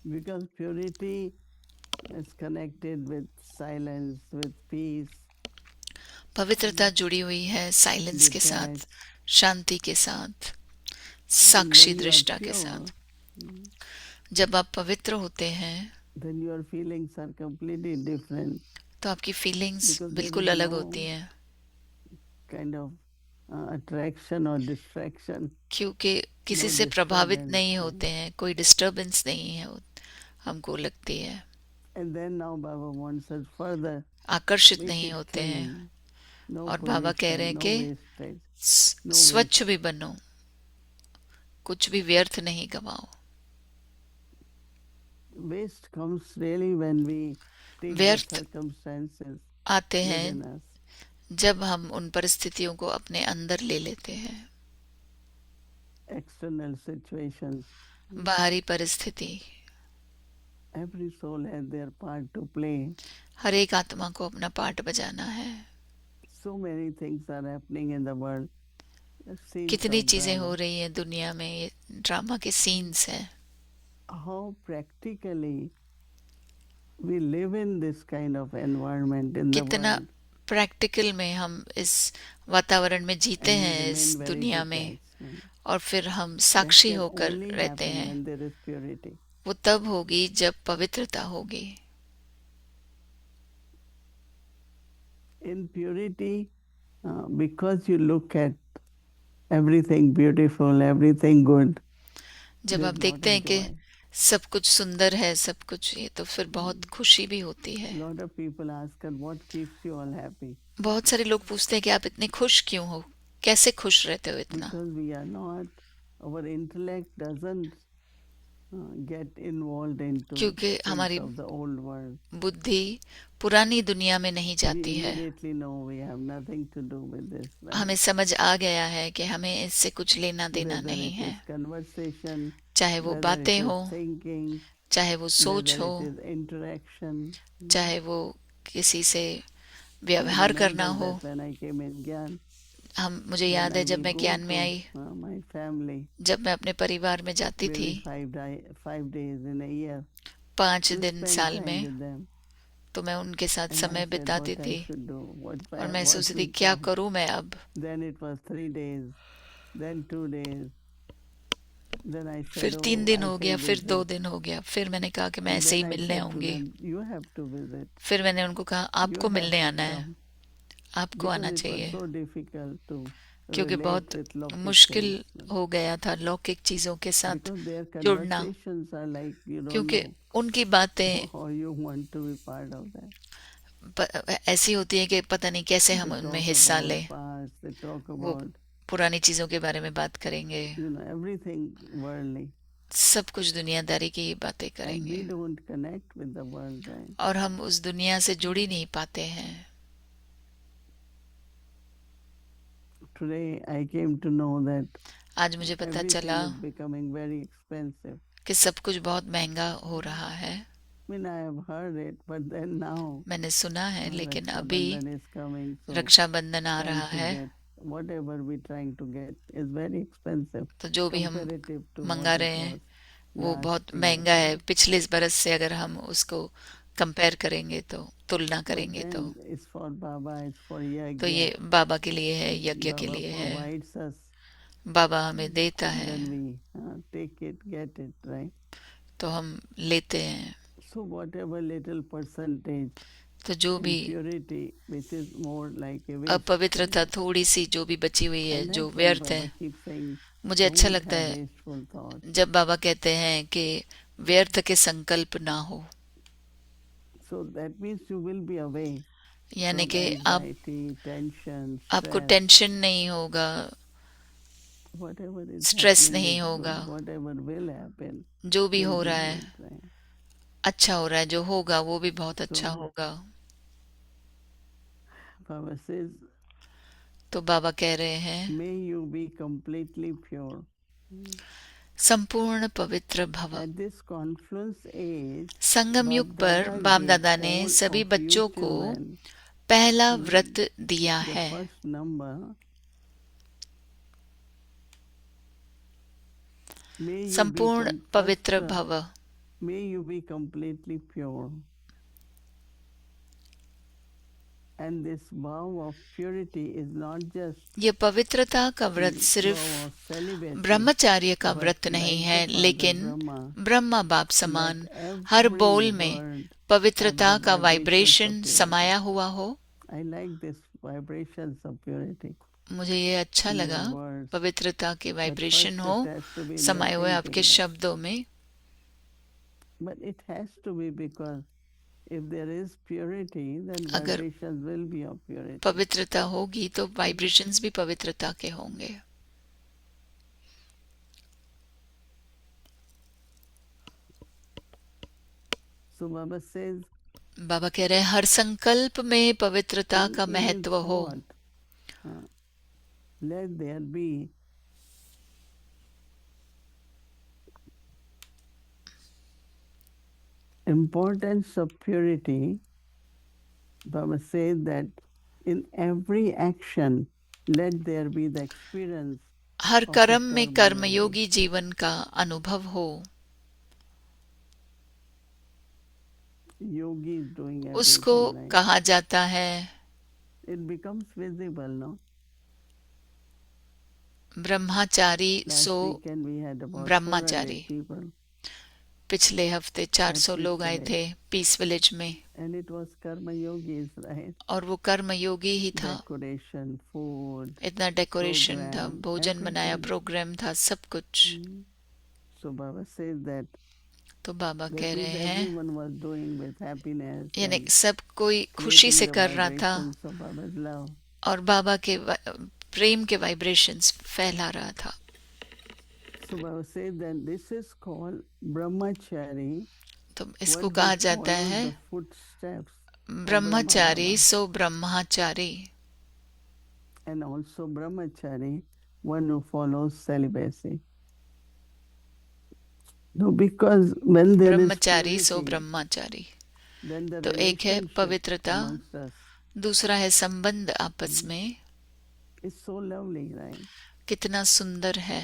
Because purity is connected with silence, with peace, पवित्रता जुड़ी हुई है साइलेंस के साथ, detached. शांति के साथ, And Sakshi when you are दृष्टा के pure, साथ। जब आप पवित्र होते हैं then your feelings are completely different. तो आपकी फीलिंग्स Because there बिल्कुल is अलग no होती हैं, kind of attraction or distraction. क्योंकि किसी No से प्रभावित disturbance. नहीं होते हैं, कोई डिस्टरबेंस नहीं है हमको लगती है, And then now Baba wants us further. आकर्षित Make नहीं it होते clean. हैं। No और बाबा कह रहे हैं pollution, कि no wastage. No स्वच्छ भी बनो, कुछ भी व्यर्थ नहीं गवाओ। Waste comes really when we take the व्यर्थ circumstances आते हैं within us. जब हम उन परिस्थितियों को अपने अंदर ले लेते हैं। External situations. बाहरी परिस्थिति, Every soul has their part to play. हर एक आत्मा को अपना पार्ट बजाना है। So many things are happening in the world. Scenes कितनी of चीजें drama. हो रही हैं दुनिया में, ये ड्रामा के सीन्स हैं। How practically we live in this kind of environment in the कितना world. प्रैक्टिकल में हम इस वातावरण में जीते And we हैं इस remain very दुनिया में, detached. और फिर हम That साक्षी can होकर only रहते happen हैं। when there is purity. वो तब होगी जब पवित्रता होगी। In purity, because you look at everything beautiful, everything good, जब आप there's lot देखते of हैं कि joy. सब कुछ सुंदर है, सब कुछ, ये तो फिर बहुत खुशी भी होती है। Lot of people ask us what keeps you all happy. बहुत सारे लोग पूछते हैं कि आप इतने खुश क्यों हो, कैसे खुश रहते हो इतना? Because we are not, our intellect doesn't get involved into क्योंकि things हमारी of the old world. बुद्धि पुरानी दुनिया में नहीं We जाती है। immediately know we have nothing to do with this. Right? हमें समझ आ गया है कि हमें इससे कुछ लेना देना Whether नहीं it है, is conversation, चाहे वो whether it बातें is हो, thinking, चाहे वो सोच whether हो, it is interaction. चाहे वो किसी से I व्यवहार करना remember हो। that when I came in Gyan, मुझे when याद I है जब will मैं go ज्ञान में to आई, my family, जब मैं अपने परिवार में जाती थी, maybe 5 days in a year, 5 to दिन spend साल time में, with them. तो मैं उनके साथ And I समय said बिताती what I थी, should do, और मैं what सोचती थी will क्या come. करूं मैं अब। Then it was 3 days, then 2 days. Then I फिर said, 3 oh, दिन I हो गया, shall फिर 2 visit. दिन हो गया, फिर मैंने कहा कि मैं And ऐसे ही then I मिलने said to आऊंगी। them, you have to visit. फिर मैंने उनको कहा You आपको have मिलने to आना है, come. आपको Because आना it was चाहिए। so difficult to क्योंकि relate बहुत with Lokik मुश्किल things. हो गया था लौकिक चीजों के साथ Because their जुड़ना, conversations are like you don't क्योंकि know उनकी बातें how you want to be part of that. ऐसी होती है कि पता नहीं कैसे हम They उनमें talk हिस्सा about लें। past, they talk वो about पुरानी चीजों के बारे में बात करेंगे, everything worldly. सब कुछ दुनियादारी की ही बातें And करेंगे, we don't connect with the world, right? और हम उस दुनिया से जुड़ ही नहीं पाते हैं। Today I came to know that आज मुझे पता everything चला is becoming very expensive. कि सब कुछ बहुत महंगा हो रहा है। I mean, I have heard it, but then now मैंने सुना है, लेकिन अभी Rakshabandhan is coming, so Rakshabandhan uh trying रहा to है, get whatever we're trying to get is very expensive तो जो भी हम comparative to मंगा what रहे it हैं was वो last बहुत year. महंगा है। पिछले इस बरस से अगर हम उसको कंपेयर करेंगे, तो तुलना But करेंगे, तो then it's for Baba, it's for तो ये yajna. बाबा के लिए है, यज्ञ के Baba लिए है। provides us, बाबा हमें देता है, then we take it, get it, right? तो हम लेते हैं। So whatever little percentage तो जो भी impurity, which is more like a waste. अपवित्रता थोड़ी सी जो भी बची हुई I है, like जो when व्यर्थ Baba है, keeps saying, मुझे अच्छा don't लगता have है wasteful thoughts. जब बाबा कहते हैं कि व्यर्थ के संकल्प ना हो। So that means you will be away यानी from कि anxiety, tension, आपको stress, टेंशन नहीं होगा, whatever is स्ट्रेस happening नहीं is होगा, good, whatever will happen जो भी will हो be रहा है good, right? अच्छा हो रहा है, जो होगा वो भी बहुत अच्छा So होगा। Baba says, तो बाबा कह रहे हैं, may you be completely pure. संपूर्ण पवित्र भव। At this confluence age, संगम युग पर Baba बाप gave दादा ने all सभी of you बच्चों को children पहला व्रत दिया the है। first number. May you be संपूर्ण पवित्र भव। May you be completely pure. And this vow of purity is not just ये पवित्रता का व्रत the सिर्फ vow of celibacy, ब्रह्मचार्य का but व्रत like नहीं the है, Father लेकिन Brahma, ब्रह्मा बाप समान हर every बोल में word पवित्रता have the का vibrations वाइब्रेशन of purity. समाया हुआ हो। I like this vibrations of purity. मुझे ये अच्छा In your लगा, words. पवित्रता के But वाइब्रेशन first हो it has to be in समाये your हुए आपके thinking. शब्दों में। But it has to be because if there is purity, then अगर vibrations will be of purity. पवित्रता होगी तो वाइब्रेशंस भी पवित्रता के होंगे। So Baba says, बाबा कह रहे हैं हर संकल्प में पवित्रता का in महत्व हो। thought, let there be importance of purity. Baba says that in every action, let there be the experience her of कर्म a में karma कर्मयोगी जीवन का अनुभव हो। yogi is doing उसको everything, right? कहा जाता है It becomes visible, no? Brahmachari Last so weekend we had about Brahmachari. 400 people, पिछले हफ्ते 400 Peace लोग आए Village. थे पीस विलेज में, and it was karma yogis, right? और वो कर्म योगी ही था। Decoration, food, इतना डेकोरेशन था, program, भोजन बनाया, everything. प्रोग्राम था, सब कुछ। So Baba says that तो बाबा that कह means रहे हैं everyone was doing with happiness यानी and सब कोई खुशी creating से the कर रहा था, vibrations of Baba's love. और बाबा के प्रेम के वाइब्रेशंस फैला रहा था। So Baba says that this is called brahmachari. तो इसको What कहा they जाता follow है the footsteps of Brahmachari Brahma Baba. So Brahmachari, And also brahmachari, one who follows celibacy. No, because when there is Brahmachari so purity, Brahmachari. then the तो एक है relationship पवित्रता, amongst us दूसरा है संबंध आपस में। is so lovely, right? कितना सुंदर है।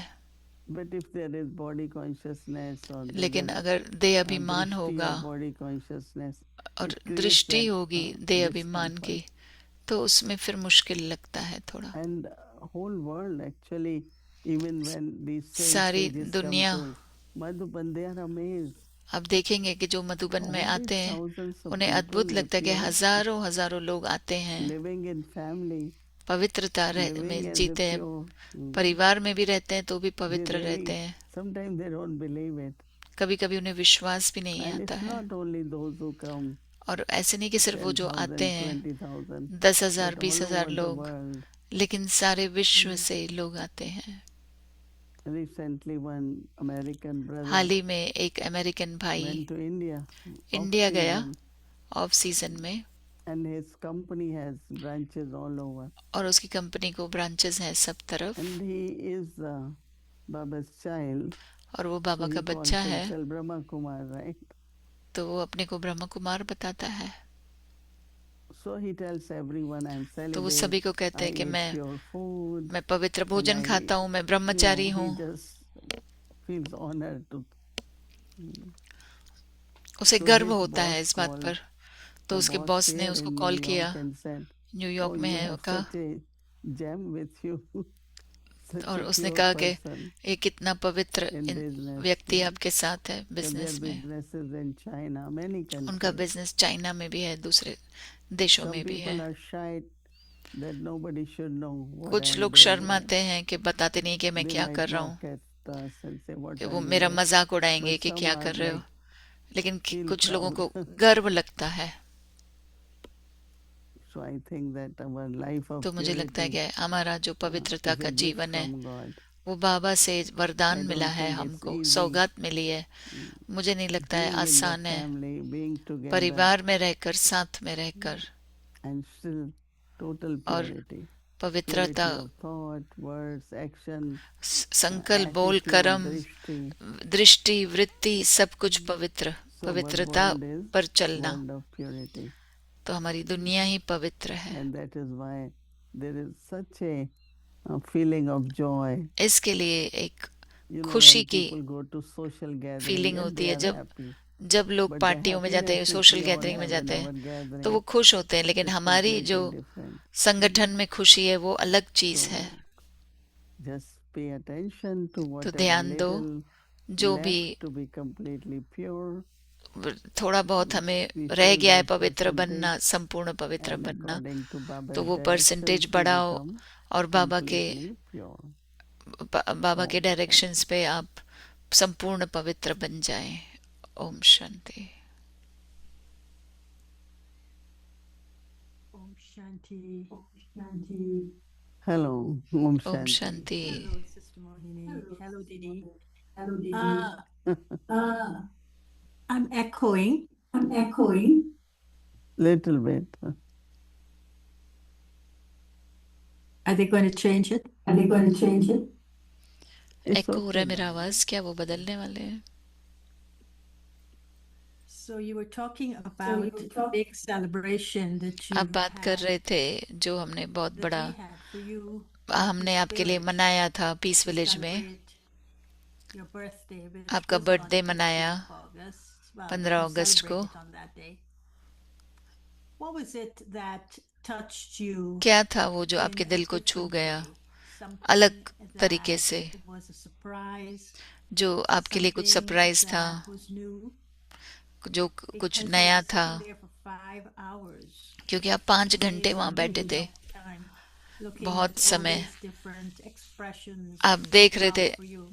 But if there is body consciousness or there लेकिन is अगर देह अभिमान drishti होगा of body consciousness, और it creates दृष्टि that, होगी देह अभिमान की, discomfort. तो उसमें फिर मुश्किल लगता है थोड़ा। And whole world actually, even when these saints सारी sages दुनिया, come to Madhuban, they are amazed. अब देखेंगे कि जो मधुबन में All आते these हैं thousands of उन्हें people अद्भुत लगता है कि appear हजारों हजारों लोग आते हैं, living in family, पवित्रता living में as a जीते हैं, pure. परिवार में भी रहते हैं तो भी They पवित्र रहते really, हैं। sometimes they don't believe it. कभी कभी उन्हें विश्वास भी नहीं And आता it's है। not only those who come, और ऐसे नहीं कि सिर्फ वो जो आते 10,000, हैं 20,000, 10,000 but all 20,000 over the लोग, world. लेकिन सारे विश्व से लोग आते हैं। Recently, one American brother हाल ही में एक अमेरिकन भाई went to India, इंडिया गया off-season, ऑफ सीजन में, and his company has branches all over. और उसकी कंपनी को ब्रांचेस हैं सब तरफ, And he is Baba's child, और वो so बाबा he का calls बच्चा है, himself Brahma Kumar, right? तो वो अपने को ब्रह्म कुमार बताता है। So he tells everyone, I'm तो वो celibate, सभी को कहते I हैं कि eat मैं pure food, पवित्र and भोजन खाता हूँ, मैं ब्रह्मचारी he हूँ। just feels honored to. उसे So गर्व his होता है boss इस बात called, पर। तो the उसके boss बॉस ने here उसको in कॉल New किया, York and said, New York oh, में you है, have कहा, such a gem with you, such और a उसने pure कहा कि person ये कितना पवित्र in business. व्यक्ति आपके साथ है So their बिजनेस में। businesses in China, many उनका countries. बिजनेस चाइना में भी है, दूसरे देशों Some में भी people है। are shy that nobody should know what कुछ I'm लोग doing. शर्माते हैं कि बताते नहीं कि मैं They क्या might कर रहा हूँ, mock at us and say, what कि are वो you मेरा doing? मजाक उड़ाएंगे But कि some क्या are कर रहे हो, like, लेकिन feel कुछ लोगों को proud. गर्व लगता है। So I think that our life of तो मुझे लगता है purity कि हमारा जो पवित्रता is का a gift जीवन है from God. वो बाबा से वरदान I मिला don't है, think it's हमको easy सौगात मिली है। मुझे नहीं लगता है being in the आसान है family, being together, परिवार में रहकर, साथ में रहकर, and still total और purity. पवित्रता, Purity of thought, words, action, संकल्प, बोल, attitude, कर्म, drishti. दृष्टि, वृत्ति, सब कुछ पवित्र, So our पवित्रता world is पर चलना। world of purity. तो हमारी दुनिया ही पवित्र है। And that is why there is such a feeling of joy. इसके लिए एक You know, खुशी when की people go to social gathering, feeling yes, होती they है। are जब happy. जब लोग But the पार्टियों में जाते हैं, happiness which social we all gathering में have in जाते our हैं, तो वो gathering खुश होते हैं, लेकिन is हमारी जो completely different. संगठन में खुशी है वो अलग चीज So है। just pay attention to तो whatever ध्यान दो, little जो भी left to be completely pure, थोड़ा बहुत हमें we रह fill गया है that पवित्र percentage, बनना, संपूर्ण पवित्र and बनना, according to तो Baba's वो परसेंटेज directions, we बढ़ाओ become और बाबा के completely pure. बाबा के Om डायरेक्शंस पे आप संपूर्ण पवित्र बन जाएं। Om Shanti. Om Shanti. Om Shanti. Hello, Om Om Shanti. Shanti. Hello, Sister Mohini. Hello, Didi. Hello, Didi. I'm echoing. I'm echoing. Little bit. Are they going to change it? Are they going to change it? It's एको हो रहा okay. है मेरा आवाज, क्या वो बदलने वाले हैं? So you were talking about the big celebration that you आप बात कर had, रहे थे जो हमने बहुत that बड़ा we had for you, हमने आपके लिए मनाया था पीस to विलेज में। celebrate your birthday, which आपका was on बर्थडे 15th मनाया of August. Well, 15 we अगस्त को। celebrated on that day. What was it that touched you क्या था वो जो in आपके a दिल को छू different गया, way? Something अलग तरीके that से, was a surprise, जो आपके लिए कुछ something सरप्राइज था, that was new, जो कुछ because you नया were था, sitting there for 5 hours, क्योंकि आप 5 घंटे वहां बैठे थे। time, looking बहुत at all समय these different expressions आप देख of रहे थे love for you.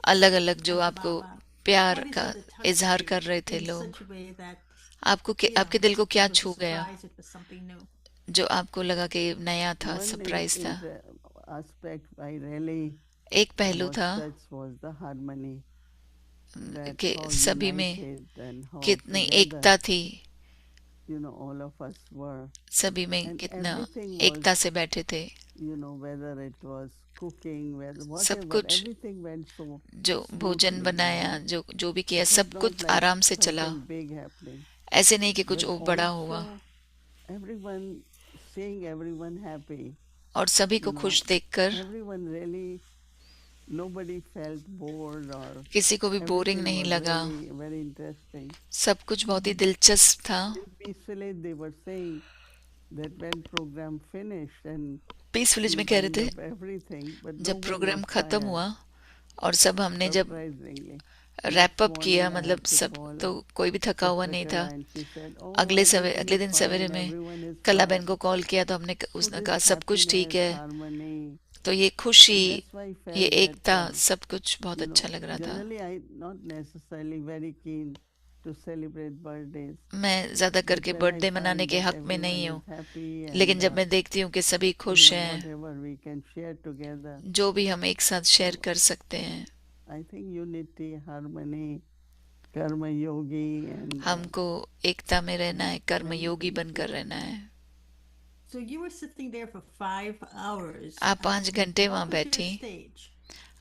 अलग अलग जो आपको Baba, प्यार what is का it that touched इजहार you कर रहे थे in लोग। such a way that, आपको you आपके know, दिल को क्या it was a छू गया surprise, it was something new? जो आपको लगा कि नया था, One सरप्राइज था? aspect I really एक पहलू was था touched was the harmony. That कि how सभी में united and how कितनी together, एकता थी, you know, all of us were. सभी में And कितना everything एकता was, से बैठे थे। you know, whether it was cooking, whether सब whatever, कुछ everything went so जो भोजन smoothly. बनाया, जो भी किया, It was सब not कुछ like आराम से चला। something big happening. ऐसे नहीं कि कुछ But बड़ा हुआ। also everyone, seeing everyone happy, और सभी को you know, खुश देखकर everyone really, nobody felt bored or किसी को भी बोरिंग everything नहीं was लगा। very, very interesting. सब कुछ बहुत ही दिलचस्प था। Peace Village, they were saying that when program finished and peace village में we कह रहे wind थे up everything, but जब nobody प्रोग्राम was खत्म tired, हुआ और सब हमने जब surprisingly. रैप अप morning किया, I मतलब had to सब call तो कोई भी थका हुआ नहीं था। Pushpakala and she said, "Oh, अगले everyone दिन is सवेरे fine, में everyone is कला बहन fine." को कॉल किया तो So उसने this कहा सब कुछ ठीक happiness, है। harmony, तो ये खुशी, and that's why I ये felt that एकता, सब कुछ बहुत you अच्छा know, लग रहा था। generally I not necessarily very keen to celebrate birthdays, मैं ज्यादा but करके when I बर्थडे मनाने find के that हक में नहीं everyone हूँ, is happy लेकिन and जब मैं देखती हूँ कि सभी you खुश know, हैं, whatever we can share together, जो भी हम एक साथ शेयर so कर सकते हैं, I think unity, harmony, karma yogi, and हमको एकता में रहना है, कर्म many योगी things. बनकर रहना है। So you were sitting there for 5 hours. आप 5 घंटे What वहां was your बैठी, stage?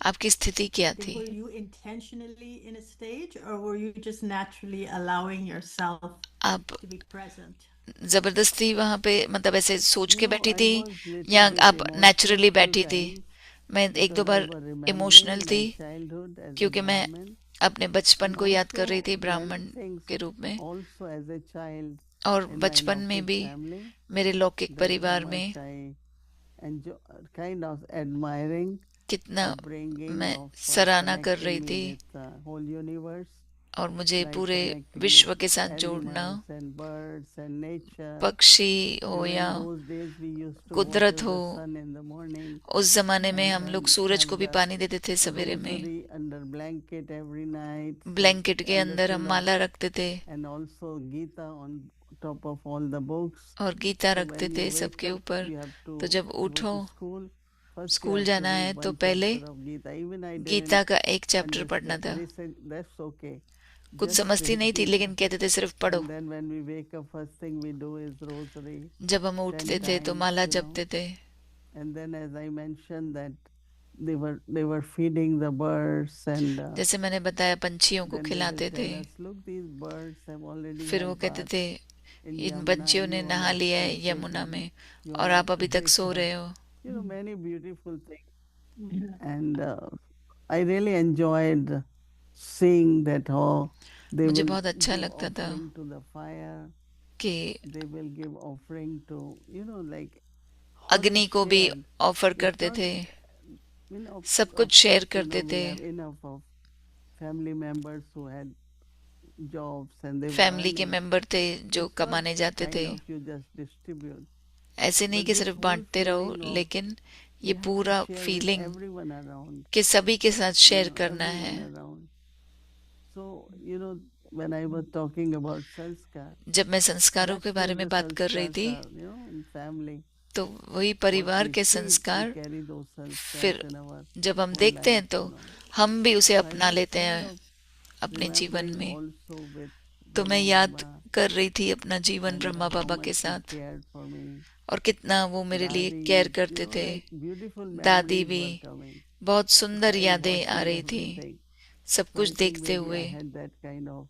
आपकी स्थिति क्या थी? Were you intentionally in a stage, or were you just naturally allowing yourself आप to be present? जबरदस्ती वहां पे, मतलब ऐसे सोच के No, बैठी I थी was little या bit आप नेचुरली emotional few बैठी थी? times मैं एक दो because I bar was emotional remembering थी, my childhood as a क्योंकि मैं Brahmin, अपने बचपन and को याद कर रही also थी many ब्राह्मण things के रूप में, also as a child और in my बचपन में Laukik भी family, मेरे लौकिक that how परिवार में much I enjoy, kind of admiring, कितना upbringing मैं of सराहना कर रही connecting me थी, with the whole universe, और मुझे like पूरे connecting विश्व with के साथ जोड़ना, animals and birds and nature. पक्षी You हो know, या in those days we used to कुदरत water हो। the sun in the morning उस जमाने में and हम लोग then सूरज को have भी the पानी देते थे सवेरे में, rosary under blanket every night, blanket के under अंदर हम pillow, माला रखते थे and also Gita on top of all the books. और गीता So रखते when थे you wake सबके up, ऊपर। you have तो to जब go उठो, to school. First you school have to जाना है, read तो one पहले chapter of Gita. Even I Gita didn't का एक चैप्टर पढ़ना understand. था। They said that's okay. कुछ Just समझती read नहीं थी, Gita. लेकिन कहते थे सिर्फ पढ़ो। And then when we wake up, first thing we do is rosary जब हम 10 उठते थे तो times, माला you know. जपते थे। And then as I mentioned that they were feeding the birds and जैसे मैंने बताया, पंछियों को then they will खिलाते थे। tell us, look, these birds have already फिर वो had कहते bath थे, in इन Yamuna पंछियों and ने you all नहा are लिया है still यमुना sleeping. में, You और all आप have to अभी तक wake सो up. रहे हो। You know, many beautiful things. And I really enjoyed seeing that how they मुझे will बहुत अच्छा give लगता था offering to the fire. कि They will give offering to, you know, like how they अग्नि को भी shared. ऑफर It's करते not, थे, you know, सब कुछ of share course, you know, करते we थे। have enough of family members who had jobs and they were family के earning. मेंबर थे So जो it's not कमाने जाते थे। kind of you just distribute. ऐसे नहीं But कि this सिर्फ whole बांटते रहो, feeling of लेकिन ये you have to पूरा share with feeling everyone around, कि सभी के साथ you शेयर know, करना है। everyone around. So, you know, when I was talking about sanskar, जब मैं संस्कारों that's के बारे where में the बात कर रही sanskars थी, are, you know, in family. तो वही What परिवार we के see, we संस्कार carry those sanskars फिर in our जब हम whole देखते हैं life, तो you know. हम भी उसे So I अपना was लेते kind हैं of अपने जीवन remembering में। also with तो मैं Brahma याद Baba कर रही थी अपना जीवन and ब्रह्मा how बाबा के much he साथ, cared for me. और कितना वो मेरे लिए Dadi, केयर you करते know, थे। like beautiful दादी memories भी, were coming. बहुत सुंदर While यादें आ watching रही थी, everything. सब So I कुछ think देखते maybe I हुए। had that kind of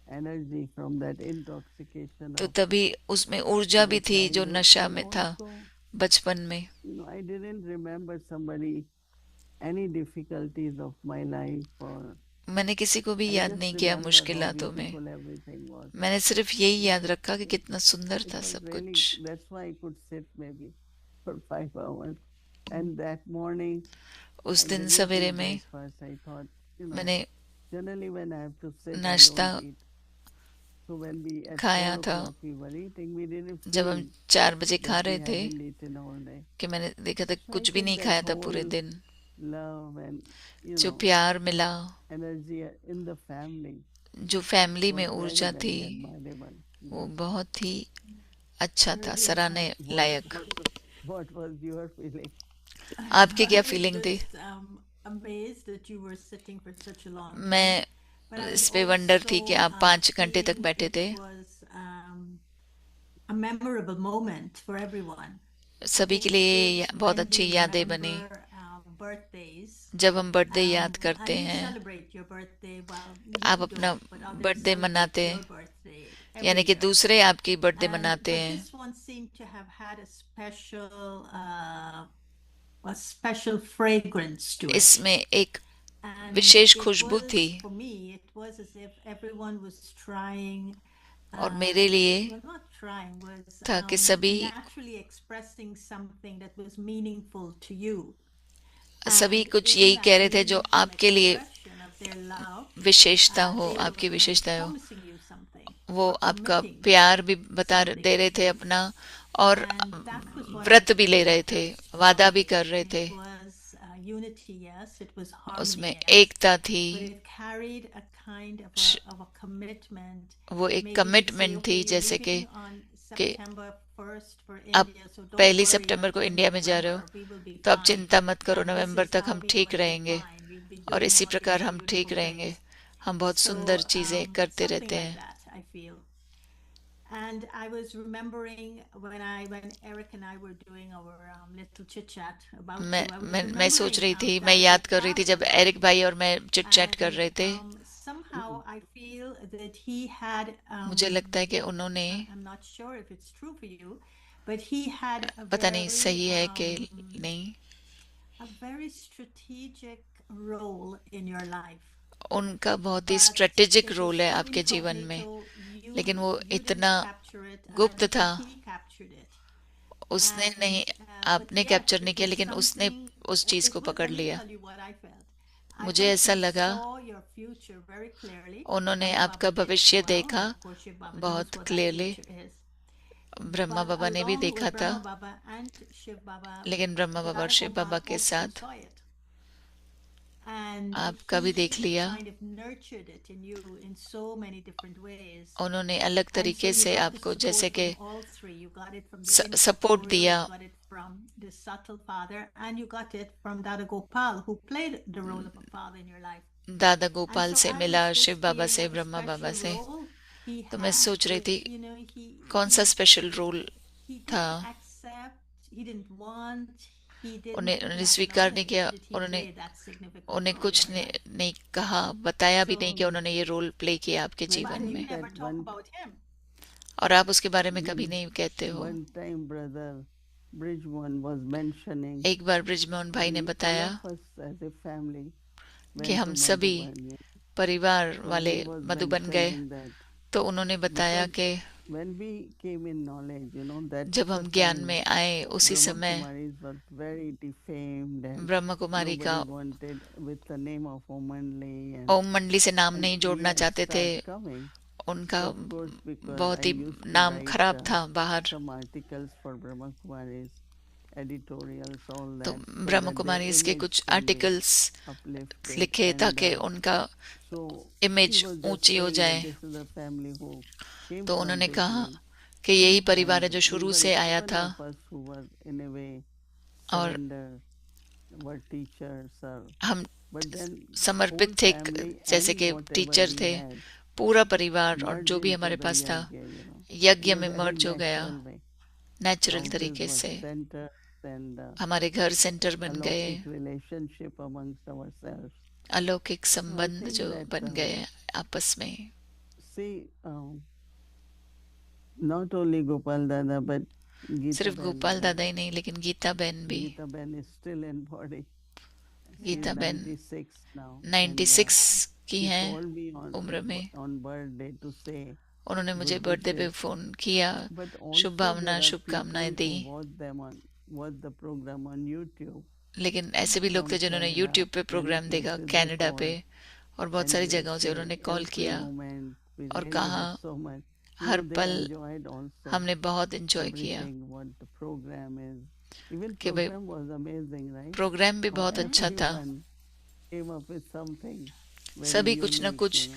energy from that intoxication तो of तभी उसमें ऊर्जा भी my थी जो childhood. नशा And में था also, बचपन में। you know, I didn't remember any difficulties of my life, or मैंने किसी को भी I याद just नहीं किया remember how मुश्किलातों में, beautiful everything was. मैंने सिर्फ यही याद रखा कि कितना सुंदर It था was सब really, कुछ। that's why I could sit maybe for 5 hours. And that morning, उस I दिन didn't सवेरे eat में breakfast. I thought, you know, मैंने generally when I have to sit, I नाश्ता don't eat. So when we at खाया 4 था। o'clock we were eating, we didn't जब हम feel 4 बजे खा that we रहे थे hadn't eaten all day. कि मैंने देखा था So I कुछ भी think नहीं that खाया था पूरे whole दिन। love and, you जो know, प्यार मिला, energy in the family जो फैमिली में was very, ऊर्जा very थी, admirable. वो बहुत ही अच्छा था, Very सराहने insightful. Like. What was your feeling? आपकी क्या I was फीलिंग थी? just amazed that you were sitting for such a long time. मैं But I इस was पे वंडर थी कि also आप 5 घंटे तक feeling बैठे थे। it was a memorable moment for everyone. सभी के लिए ये बहुत When अच्छी we यादें बनी। remember our birthdays, जब हम बर्थडे याद करते and you हैं, celebrate your birthday. Well, आप you अपना don't, but others birthday celebrate मनाते your हैं, birthday यानी every कि year. दूसरे आपकी बर्थडे मनाते But हैं। this one seemed to have had a special fragrance to it. इसमें एक And wishes it Khushboo was, थी, for me, it was as if everyone was trying, और मेरे लिए well, not trying, was था कि सभी naturally expressing something that was meaningful to you. सभी And कुछ in यही that कह रहे थे जो meaningful आपके लिए expression of their love, विशेषता हो, They आपकी were विशेषता हो, promising you something वो or आपका committing प्यार भी something दे रहे to थे you. अपना, और And that was what I व्रत भी ले felt रहे I थे, felt वादा from भी you. कर रहे थे। It was unity, yes. It was उसमें harmony, yes. एकता थी, But it carried a kind श- of a commitment. वो एक Maybe to say, commitment okay, थी, you're जैसे leaving on कि September 1st for आप India, so don't पहली worry सितंबर को until इंडिया में जा रहे हो, November. We will be तो आप fine. चिंता मत करो, And this नवंबर is तक how हम we are ठीक going to be रहेंगे, fine. We'll be और doing इसी all प्रकार these हम ठीक beautiful रहेंगे। things. हम बहुत So सुंदर चीजें करते something रहते like हैं। that, I feel. And I was remembering when Eric and I were doing our little chit chat about you. I was मैं सोच रही remembering थी, मैं that याद कर रही थी Gopal जब Dada, एरिक भाई और मैं चिट चैट कर and रहे थे। somehow I feel that he had. मुझे लगता है कि उन्होंने, I'm not sure if it's true for you, but he had पता नहीं सही है कि नहीं, a very strategic role in your life. उनका बहुत ही But strategic it was role है so आपके जीवन में, incognito, लेकिन वो you didn't इतना capture it, and I गुप्त don't था, think he captured it. उसने And नहीं, but आपने yet कैप्चर नहीं it किया, was लेकिन उसने something. उस चीज It को was. पकड़ Let me लिया। tell you what I felt. I मुझे felt ऐसा he लगा, saw your future very clearly. उन्होंने Brahma आपका Baba did as भविष्य well, देखा and of course Shiv Baba knows बहुत what that clearly, future is. Brahma But बाबा ने भी along देखा with था, Brahma Baba and Shiv Baba, लेकिन ब्रह्मा बाबा और Dada शिव बाबा Gopal के also साथ saw it. And आपका भी देख he लिया, kind of nurtured it in you in so many different ways. उन्होंने अलग And so तरीके you से got the आपको support जैसे कि from all three. You got it from the support incorporeal, दिया, you got it from the subtle father, and you got it from Dada Gopal, who played the role of a father in your life. Dada And Gopal so से I मिला, was Shiv just Baba feeling से, what a Brahma Baba special से। role he तो मैं had, सोच रही थी which, कौन सा स्पेशल रोल he था। didn't accept, he didn't want, he didn't उन्हें स्वीकार नहीं किया, acknowledge that he उन्होंने played that significant उन्हें role कुछ in your life. नहीं कहा, बताया भी So, नहीं कि उन्होंने ये रोल प्ले किया आपके but जीवन you में, never That talk one, about him. और आप उसके बारे में कभी नहीं कहते हो। one time brother Bridgemohan was mentioning एक बार ब्रिजमोहन भाई ने all बताया of us as a family कि went हम to सभी Madhuban. परिवार So वाले he was मधुबन गए, mentioning that तो उन्होंने बताया because कि when we came in knowledge, that जब हम ज्ञान में आए उसी Brahma समय Kumaris were very defamed and Brahma Kumari का nobody wanted with the name of Omanli and, ओम मंडली से नाम नहीं we जोड़ना had चाहते थे, start coming. उनका Of course, because बहुत I ही used to नाम write, खराब था बाहर, some articles for Brahma Kumaris, editorials, all तो that, so Brahma that Kumari their इसके image कुछ can be आर्टिकल्स uplifted. लिखे And ताकि उनका so image he was just ऊंची हो saying जाए। that this is the family who came तो from उन्होंने कहा beginning, कि यही परिवार है and जो we शुरू were से आया seven था, of us who were in a way और surrender, were teachers, or हम but then समर्पित whole थे, family जैसे and कि whatever टीचर we थे, had पूरा परिवार और merged जो भी into हमारे the पास था yajna, यज्ञ in a में very मर्ज हो गया, natural way. नेचुरल Houses तरीके were से। centers and हमारे घर सेंटर बन गए, alaukic relationship amongst ourselves. अलौकिक So I संबंध think जो that बन गए आपस में। see, not only Gopal Dada but Geeta सिर्फ Ben, गोपाल दादा ही नहीं, लेकिन गीता बहन भी। Geeta Ben is still in body. She is Gita बहन 96 now. 96 की She हैं called me उम्र में, on birthday to say उन्होंने मुझे good बर्थडे पे wishes. फोन किया, But शुभ also भावना there are शुभकामनाएं people दी। who watch the program on YouTube लेकिन ऐसे भी लोग from थे जिन्होंने Canada. YouTube पे Many प्रोग्राम देखा places they कनाडा पे, called और बहुत and सारी they जगहों से say उन्होंने कॉल every किया moment we और really कहा had so much. Her They पल enjoyed also हमने बहुत एंजॉय किया, everything what the program is. Even कि भाई program was amazing, right? Program भी बहुत अच्छा था, Everyone came up with something very सभी कुछ न unique, कुछ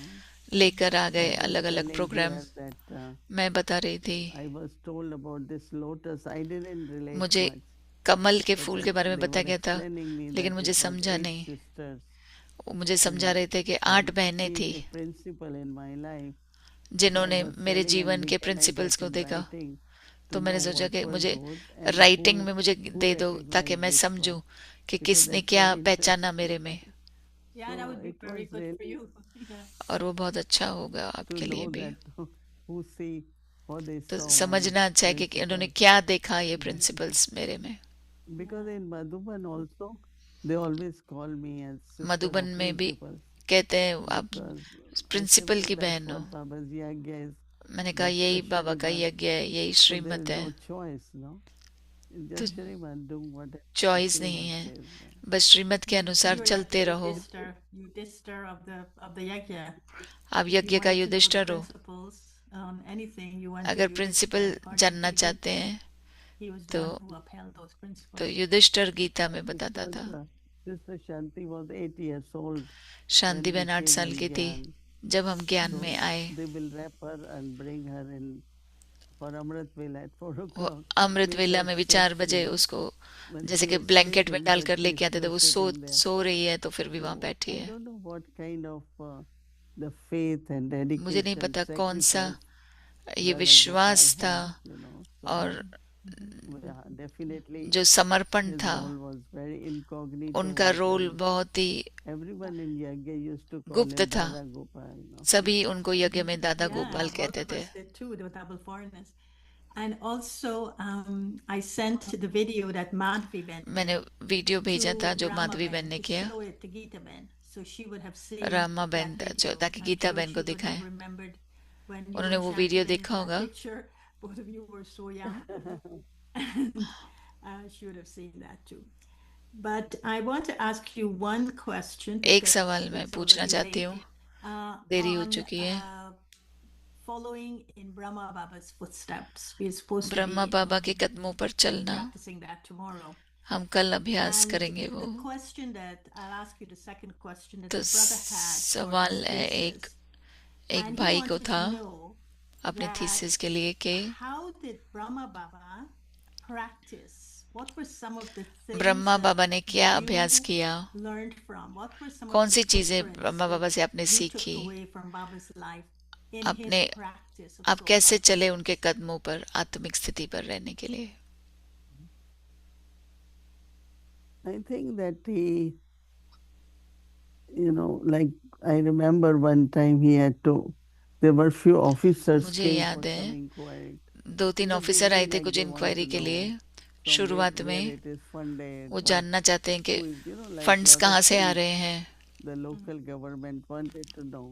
लेकर आ गए, I was अलग अलग telling प्रोग्राम। here that मैं बता रही थी, I was told about this lotus. I didn't relate मुझे much, कमल के but फूल के बारे में they बताया were गया था, explaining me लेकिन that मुझे it was समझा 8 नहीं। sisters. वो मुझे समझा And रहे थे कि 8 बहनें थी seeing a principle in my life, so I जिन्होंने was मेरे telling, जीवन and के can I प्रिंसिपल्स get को in देखा, writing तो to मैंने know सोचा what कि was मुझे good and राइटिंग में who मुझे दे दो ताकि recognized मैं this समझूं one, कि because किसने that's क्या very पहचाना interesting. मेरे में, Yeah, that So would be it very was good for really you. Yeah. और वो बहुत अच्छा होगा to आपके लिए know भी। that who see what they तो saw my समझना अच्छा है कि उन्होंने principles. क्या देखा ये प्रिंसिपल्स मेरे में। Because in Madhuban also, they always call me as sister Madhuban of में भी principles. कहते हैं आप Because I said, principal well, की that's बहन हो। what Baba's yagya is. मैंने कहा That's यही बाबा specially का done. यज्ञ है, यही So there श्रीमत is है, no choice, no? Just Shriman, do whatever choice नहीं Shriman है, says. Yeah. बस श्रीमत के अनुसार You're like चलते the रहो। Yudhishthir of the yajna. आप If you यज्ञ का wanted to know the Yudhishthir हो। principles on anything, you went to अगर Yudhishthir. प्रिंसिपल According जानना to चाहते Gita, हैं he was the तो one who upheld those तो principles. युधिष्ठिर गीता में बताता Because था। Sister Shanti was 8 years old Shanti when we बहन 8 came साल in की थी Gyan. जब हम ज्ञान So में आए। they will wrap her and bring her in for Amrit Vela at 4 वो o'clock. अमृत Make वेला her में भी sit, 4 you बजे know. उसको When जैसे she कि was ब्लैंकेट में sleeping, डाल but कर she लेके आते थे, was वो sitting there. सो रही है तो फिर भी वहां So बैठी I है। don't know what kind of the faith and मुझे नहीं dedication, पता कौन सा sacrifice ये Brother विश्वास Gopal था had, you know. So और yeah, definitely जो समर्पण his था। role was very incognito. उनका was रोल very- बहुत ही Everyone in Yagya used to call गुप्त him था। Dada Gopal. You know. सभी उनको यज्ञ में दादा Yeah, गोपाल both कहते of थे। us did too, the double foreigners. And also, I sent the video that Madhvi Ben मैंने वीडियो भेजा to था जो Rama माधवी Ben बहन ने to किया, show it to Gita Ben, so she would have seen Rama that बहन video. ताकि I'm Gita sure बहन she को would have दिखाए। remembered when you उन्होंने and वो Shanti वीडियो were in देखा that होगा। picture. Both of you were so young. And she would have seen that too. But I want to ask you one question एक because सवाल मैं it's पूछना already चाहती late. हूँ, देरी हो On चुकी है। following in Brahma Baba's footsteps. We're supposed to Brahma be बाबा के कदमों पर चलना practicing that tomorrow. हम कल अभ्यास And करेंगे वो। the question that I'll ask you, the second question that तो the brother had for सवाल his है thesis, एक and he भाई को wanted था to know अपने that थीसिस के लिए कि how did Brahma Baba practice? What were some of the things Brahma Baba that ने क्या you अभ्यास किया, learned from? What were some कौन of सी the चीजें footprints ब्रह्मा बाबा that से आपने you took सीखी, away from Baba's life in अपने his practice of आप soul कैसे consciousness? चले उनके कदमों पर आत्मिक स्थिति पर रहने के लिए। I think that he, you know, like I remember one time he had to, there were few officers मुझे came याद for है some inquiry. 2-3 ऑफिसर आए थे कुछ इंक्वायरी के लिए। शुरुआत में it is funded, वो जानना चाहते हैं कि who is, you know, like funds lot of कहाँ से आ things रहे हैं। the local government wanted to know.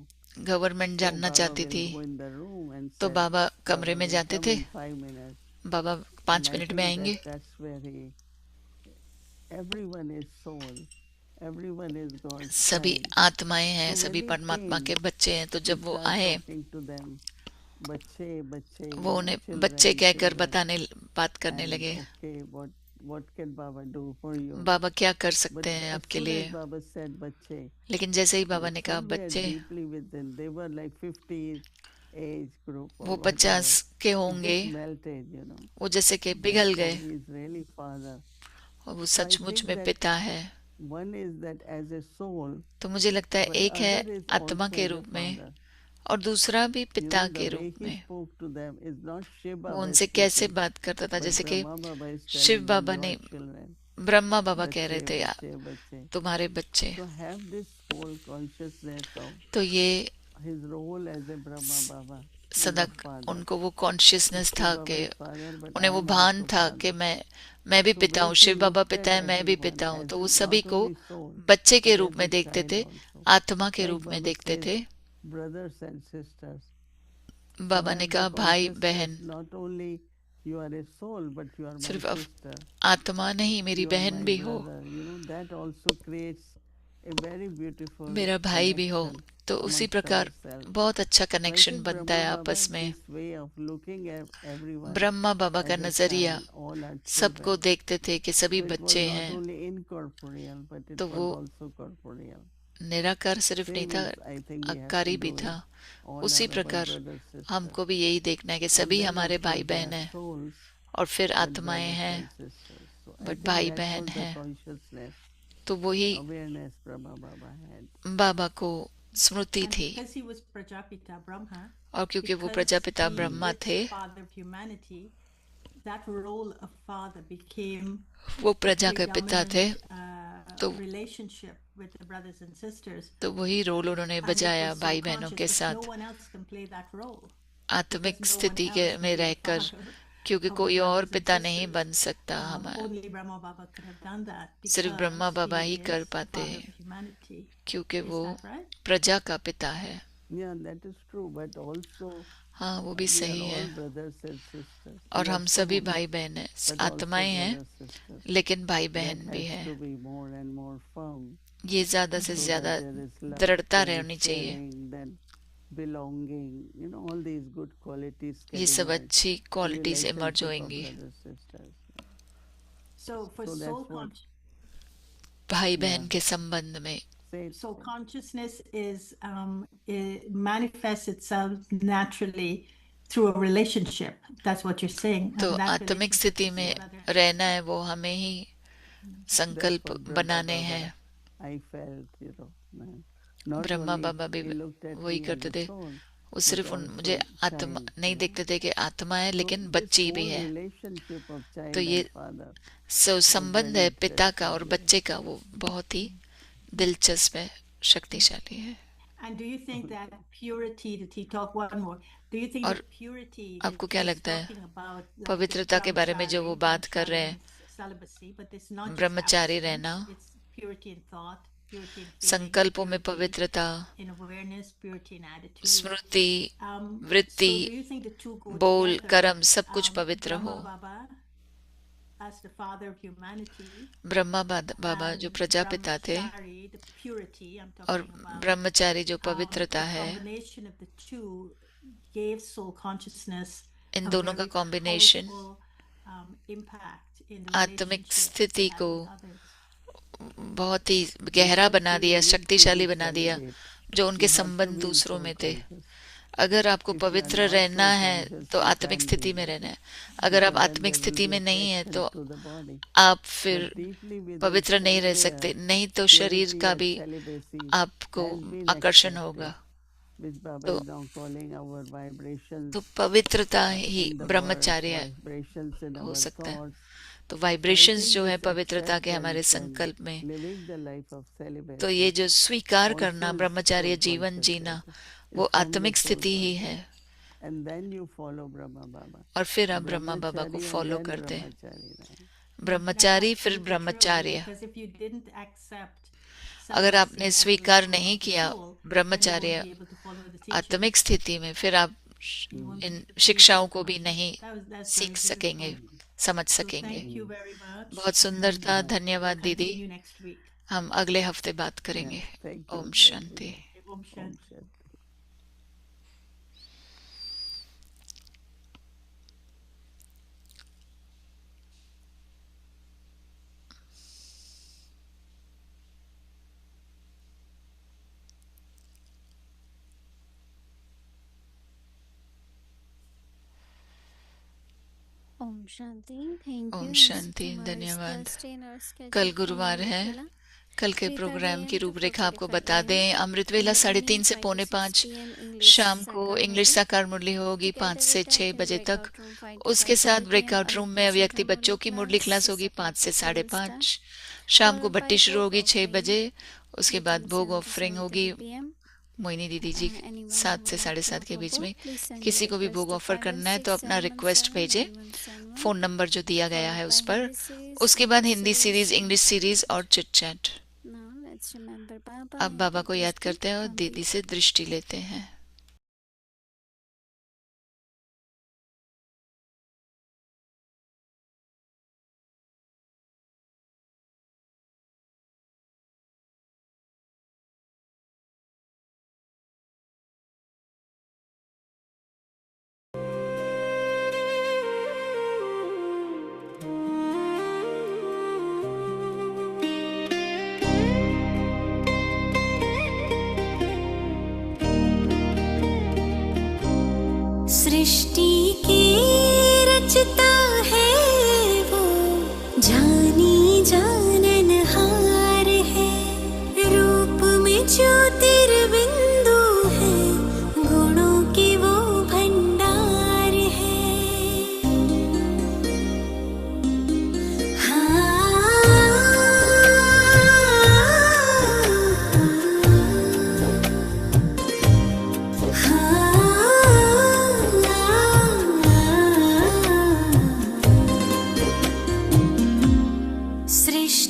Government So जानना Baba चाहती will थी go in the room and तो said, बाबा कमरे Baba में will जाते come थे। in 5 minutes. Baba And 5 I minute में think आएंगे। that's where he, everyone is soul, everyone is God's सभी child. आत्माएं हैं, So सभी when he परमात्मा came, के बच्चे हैं। तो he जब वो started आए talking to them, बच्चे बच्चे, वो उन्हें बच्चे कहकर बताने बात करने लगे। okay, what can Baba do for you? बाबा क्या कर But सकते हैं as आपके soon लिए। as Baba said बच्चे, लेकिन जैसे ही बाबा ने कहा somewhere बच्चे, deeply within, they were like 50 age group or वो whatever. 50 के It होंगे। just melted, you know. वो जैसे कि That, पिघल oh, गए he is really father. और वो So I सचमुच think में that पिता है। one is that as a soul, तो मुझे लगता है but एक है other is आत्मा also के as a रूप में father. और दूसरा भी You पिता know, the के way रूप he में। spoke to them is not Shiv वो Baba उनसे कैसे speaking, बात करता था, but जैसे कि Brahma Baba is Shiv telling them, Baba you ने, are children. ब्रह्मा बाबा कह रहे बच्चे थे यार बच्चे बच्चे. तुम्हारे बच्चे। So have this whole consciousness of तो ये his role as a Brahma Baba, सदा not father. उनको वो कॉन्शियसनेस Shiv था Baba कि is father, but उन्हें I वो am भान also था father. कि मैं भी So पिता when हूँ, he शिव बाबा looked पिता at है, मैं भी everyone पिता हूँ। as तो वो not सभी को only soul, बच्चे के but रूप as में a देखते child थे, also. आत्मा के Like रूप में Baba देखते says, थे। brothers and sisters. So बाबा ने have the कहा भाई consciousness, बहन, not only you are a soul, but you are my सिर्फ sister. आत्मा नहीं मेरी You are बहन my भी हो, brother. You know, that also creates a very beautiful मेरा भाई भी हो। connection तो उसी amongst प्रकार ourselves. बहुत अच्छा So I कनेक्शन think बनता है Brahma Baba, आपस में। this way of looking at everyone Brahma बाबा का as a नजरिया child, all are सबको children. देखते थे कि सभी So it was बच्चे not हैं। only incorporeal, but it तो was वो also corporeal. निराकार सिर्फ नहीं Same था, is, I think, we have to आकारी भी do था। it. All उसी are our प्रकार brothers, sisters. हमको भी यही देखना है कि And सभी then हमारे of भाई course they बहन are हैं souls, और फिर but आत्माएं brothers हैं, and sisters. So I but think भाई that बहन was the हैं। consciousness, तो वही awareness Brahma Baba had. बाबा को स्मृति And थी। because he was Prajapita Brahma, और क्योंकि वो because Prajapita he Brahma is थे, father of humanity, that role of father became वो a प्रजा के पिता थे, predominant तो relationship with the brothers and sisters. तो वही रोल उन्होंने And it बजाया was so भाई बहनों के conscious that no साथ one else can play that role. आत्मिक Because no स्थिति one के else में can be the रहकर, father क्योंकि of the कोई और brothers and पिता नहीं sisters. बन सकता हमारा, Only Brahma Baba could have done that सिर्फ ब्रह्मा because बाबा he ही कर is पाते father हैं, of humanity. क्योंकि Is वो that right? प्रजा का पिता है। Yeah, that is true, but also हाँ, वो भी we are सही है। all brothers and sisters. और We are हम सभी souls, भाई बहन हैं, but also आत्माएं हैं, brothers sisters. लेकिन भाई That बहन भी has हैं। to be more and more firm, ये ज्यादा से so ज्यादा that there is love, दृढ़ता there is रहनी चाहिए। sharing, then belonging. You know, all these good qualities ये can सब emerge. अच्छी क्वालिटीज इमर्ज Relationship of होंगी। brothers sisters. So for So soul that's what. consciousness, भाई बहन Yeah. के संबंध में Say it. so consciousness is it manifests itself naturally through a relationship. That's what you're saying. तो And that आत्मिक relationship स्थिति is में brother. रहना है, वो हमें ही संकल्प That's what Brahma बनाने Baba, हैं। I felt, you know, man. Not Brahma only बाबा भी he looked at वही me as करते a थे। soul, वो but सिर्फ मुझे also आत्मा child, नहीं you know. देखते थे कि आत्मा है, So लेकिन this बच्ची भी whole है। relationship of तो child ये and father संबंध very है पिता का और interesting. बच्चे का, वो बहुत ही दिलचस्प है, शक्तिशाली है। And do you think that purity, that he talk one more, do you think और that purity आपको that क्या he's लगता है talking about like पवित्रता के बारे में जो वो बात कर रहे हैं, celibacy, but it's not just Brahmachari abstinence, रहना, it's purity in thought, purity in feeling, संकल्पों में purity पवित्रता, in awareness, purity in attitude. Smriti, So वृत्ति, do you think the two go बोल, together? कर्म, सब कुछ पवित्र Brahma हो। Baba as the father of humanity, Brahma बाबा जो and प्रजापिता थे, Brahmachari, the purity I'm और talking about, ब्रह्मचारी जो पवित्रता the है, combination of the two gave soul consciousness in a दोनों का very combination powerful, impact in the आत्मिक relationship स्थिति and को with others. बहुत ही गहरा बना दिया, Because we शक्तिशाली need to बना दिया, celebrate. जो उनके You have to संबंध be दूसरों soul में थे। conscious. अगर आपको If you are पवित्र not रहना soul है conscious, तो you आत्मिक can't स्थिति do में that. रहना है। अगर आप Because then आत्मिक there will स्थिति be में नहीं है तो attachment to the body. आप But फिर deeply within पवित्र नहीं रह somewhere, सकते, नहीं तो शरीर purity का and भी celibacy आपको has been आकर्षण accepted, होगा। which Baba तो is now calling our vibrations तो पवित्रता ही in the words, ब्रह्मचार्य vibrations in हो our सकता है। thoughts. तो So I वाइब्रेशंस think जो है this पवित्रता के हमारे acceptance and संकल्प में, living the life of तो ये celibacy जो स्वीकार करना, also is ब्रह्मचार्य soul जीवन conscious, जीना, is वो from the आत्मिक soul स्थिति ही conscious. है। And then you follow Brahma Baba. और फिर आप ब्रह्मा बाबा को Brahmachari and फॉलो then करते हैं। Brahmachari, right? ब्रह्मचारी That's फिर absolutely true, ब्रह्मचार्य। because if you didn't accept अगर celibacy आपने as the स्वीकार goal नहीं of the किया soul, then you won't ब्रह्मचार्य be able to follow the teachings. आत्मिक स्थिति में, फिर आप You won't in be able to शिक्षाओं follow को भी the नहीं conscious. That's सीख very सकेंगे, beautiful. समझ So सकेंगे। thank you very much. बहुत सुंदर था, We'll धन्यवाद दीदी। continue next week. हम अगले हफ्ते बात करेंगे। Yeah, thank you. Om Thank Shanti. you. Om Om Shanti. Shanti. Om Shanti. Thank Om you. Shanti, धन्यवाद। कल गुरुवार है। कल के प्रोग्राम की रूपरेखा आपको बता दें। अमृत वेला 3:30 से 4:45 शाम को इंग्लिश साकार मुरली होगी 5 से 6 बजे तक। उसके साथ ब्रेकआउट रूम में अव्यक्ति बच्चों की मुरली क्लास होगी 5 से 5:30। शाम को बट्टी शुरू होगी 6 बजे। उसके बाद भोग ऑफरिंग होगी मोहिनी दीदी जी 7 से 7:30 के बीच में। किसी को भी भोग ऑफर करना है तो अपना रिक्वेस्ट भेजे, फोन नंबर जो दिया गया है उस पर। उसके बाद हिंदी सीरीज, इंग्लिश सीरीज और चिट चैट। अब बाबा को याद करते हैं और दीदी से दृष्टि लेते हैं। सृष्टि की रचता है वो, जानी जाननहार है। रूप में ज्योतिर्बिंदु है, गुणों की वो भंडार है। सृष्टि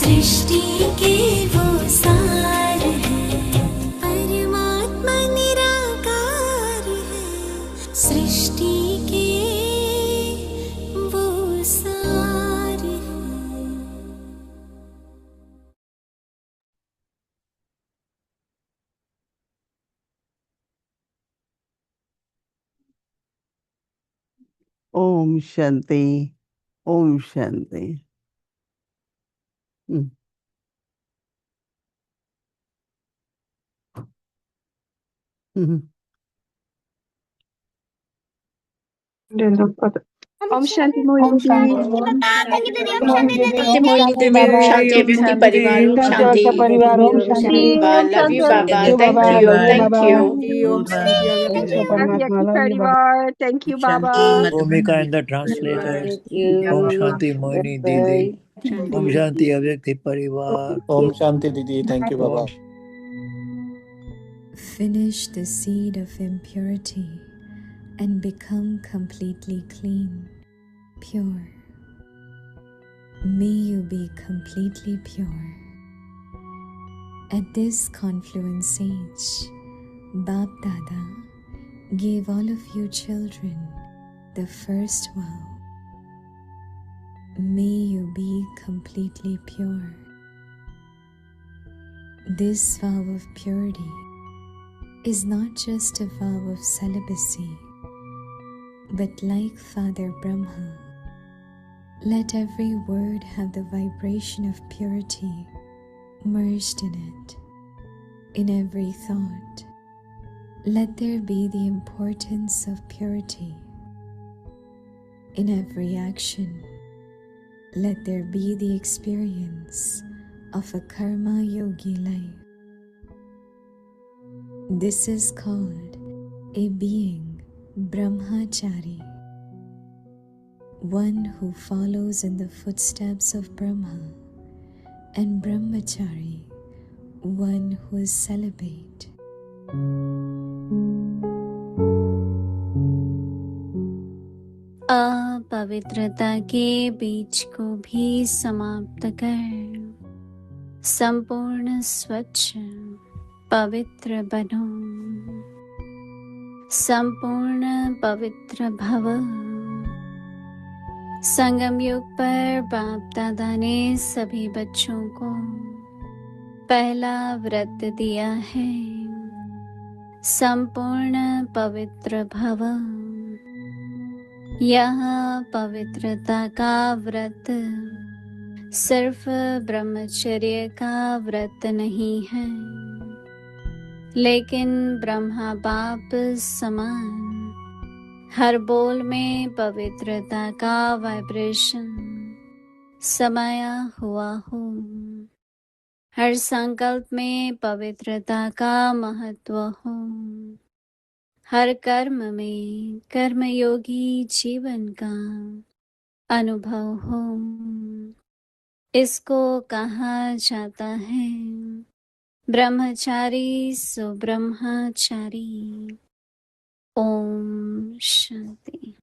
सृष्टि के वो सार है, परमात्मा निराकार है, सृष्टि के वो सार है। Om Shanti. Om Shanti. Mm. Mhm. Om Shanti Moini Om Devi. Shanti Thank you, Devi, Didi. Om Shanti Devi, Om Moini Shanti Devi. Om Baba, Shanti. Om Vyakti Shanti Parivar. Devi, Om Om Shanti. Shanti Parivar. Om Om Shanti. Shanti, Love Om you, Shanti Baba. Devi, Thank Baba, you. Om Thank you. Om Shanti Vyakti Parivar. Thank you, Baba. Bhumika and the translators. Om Shanti Moini Didi. Om Shanti Avyakti Parivar. Om Shanti Didi. Thank you, Baba. Finish the seed of impurity and become completely clean, pure. May you be completely pure. At this confluence age, Bap Dada gave all of you children the first vow. May you be completely pure. This vow of purity is not just a vow of celibacy, but like Father Brahma, let every word have the vibration of purity merged in it. In every thought, let there be the importance of purity. In every action, let there be the experience of a karma yogi life. This is called a being brahmachari, one who follows in the footsteps of Brahma, and brahmachari, one who is celibate. अपवित्रता के बीज को भी समाप्त कर संपूर्ण स्वच्छ पवित्र बनो, संपूर्ण पवित्र भव। संगम युग पर बाप दादा ने सभी बच्चों को पहला व्रत दिया है, संपूर्ण पवित्र भव। यह पवित्रता का व्रत सिर्फ ब्रह्मचर्य का व्रत नहीं है, लेकिन ब्रह्मा बाप समान हर बोल में पवित्रता का वाइब्रेशन समाया हुआ हो, हर संकल्प में पवित्रता का महत्व हो, हर कर्म में कर्मयोगी जीवन का अनुभव हो। इसको कहा जाता है ब्रह्मचारी सो ब्रह्मचारी। ओम शांति।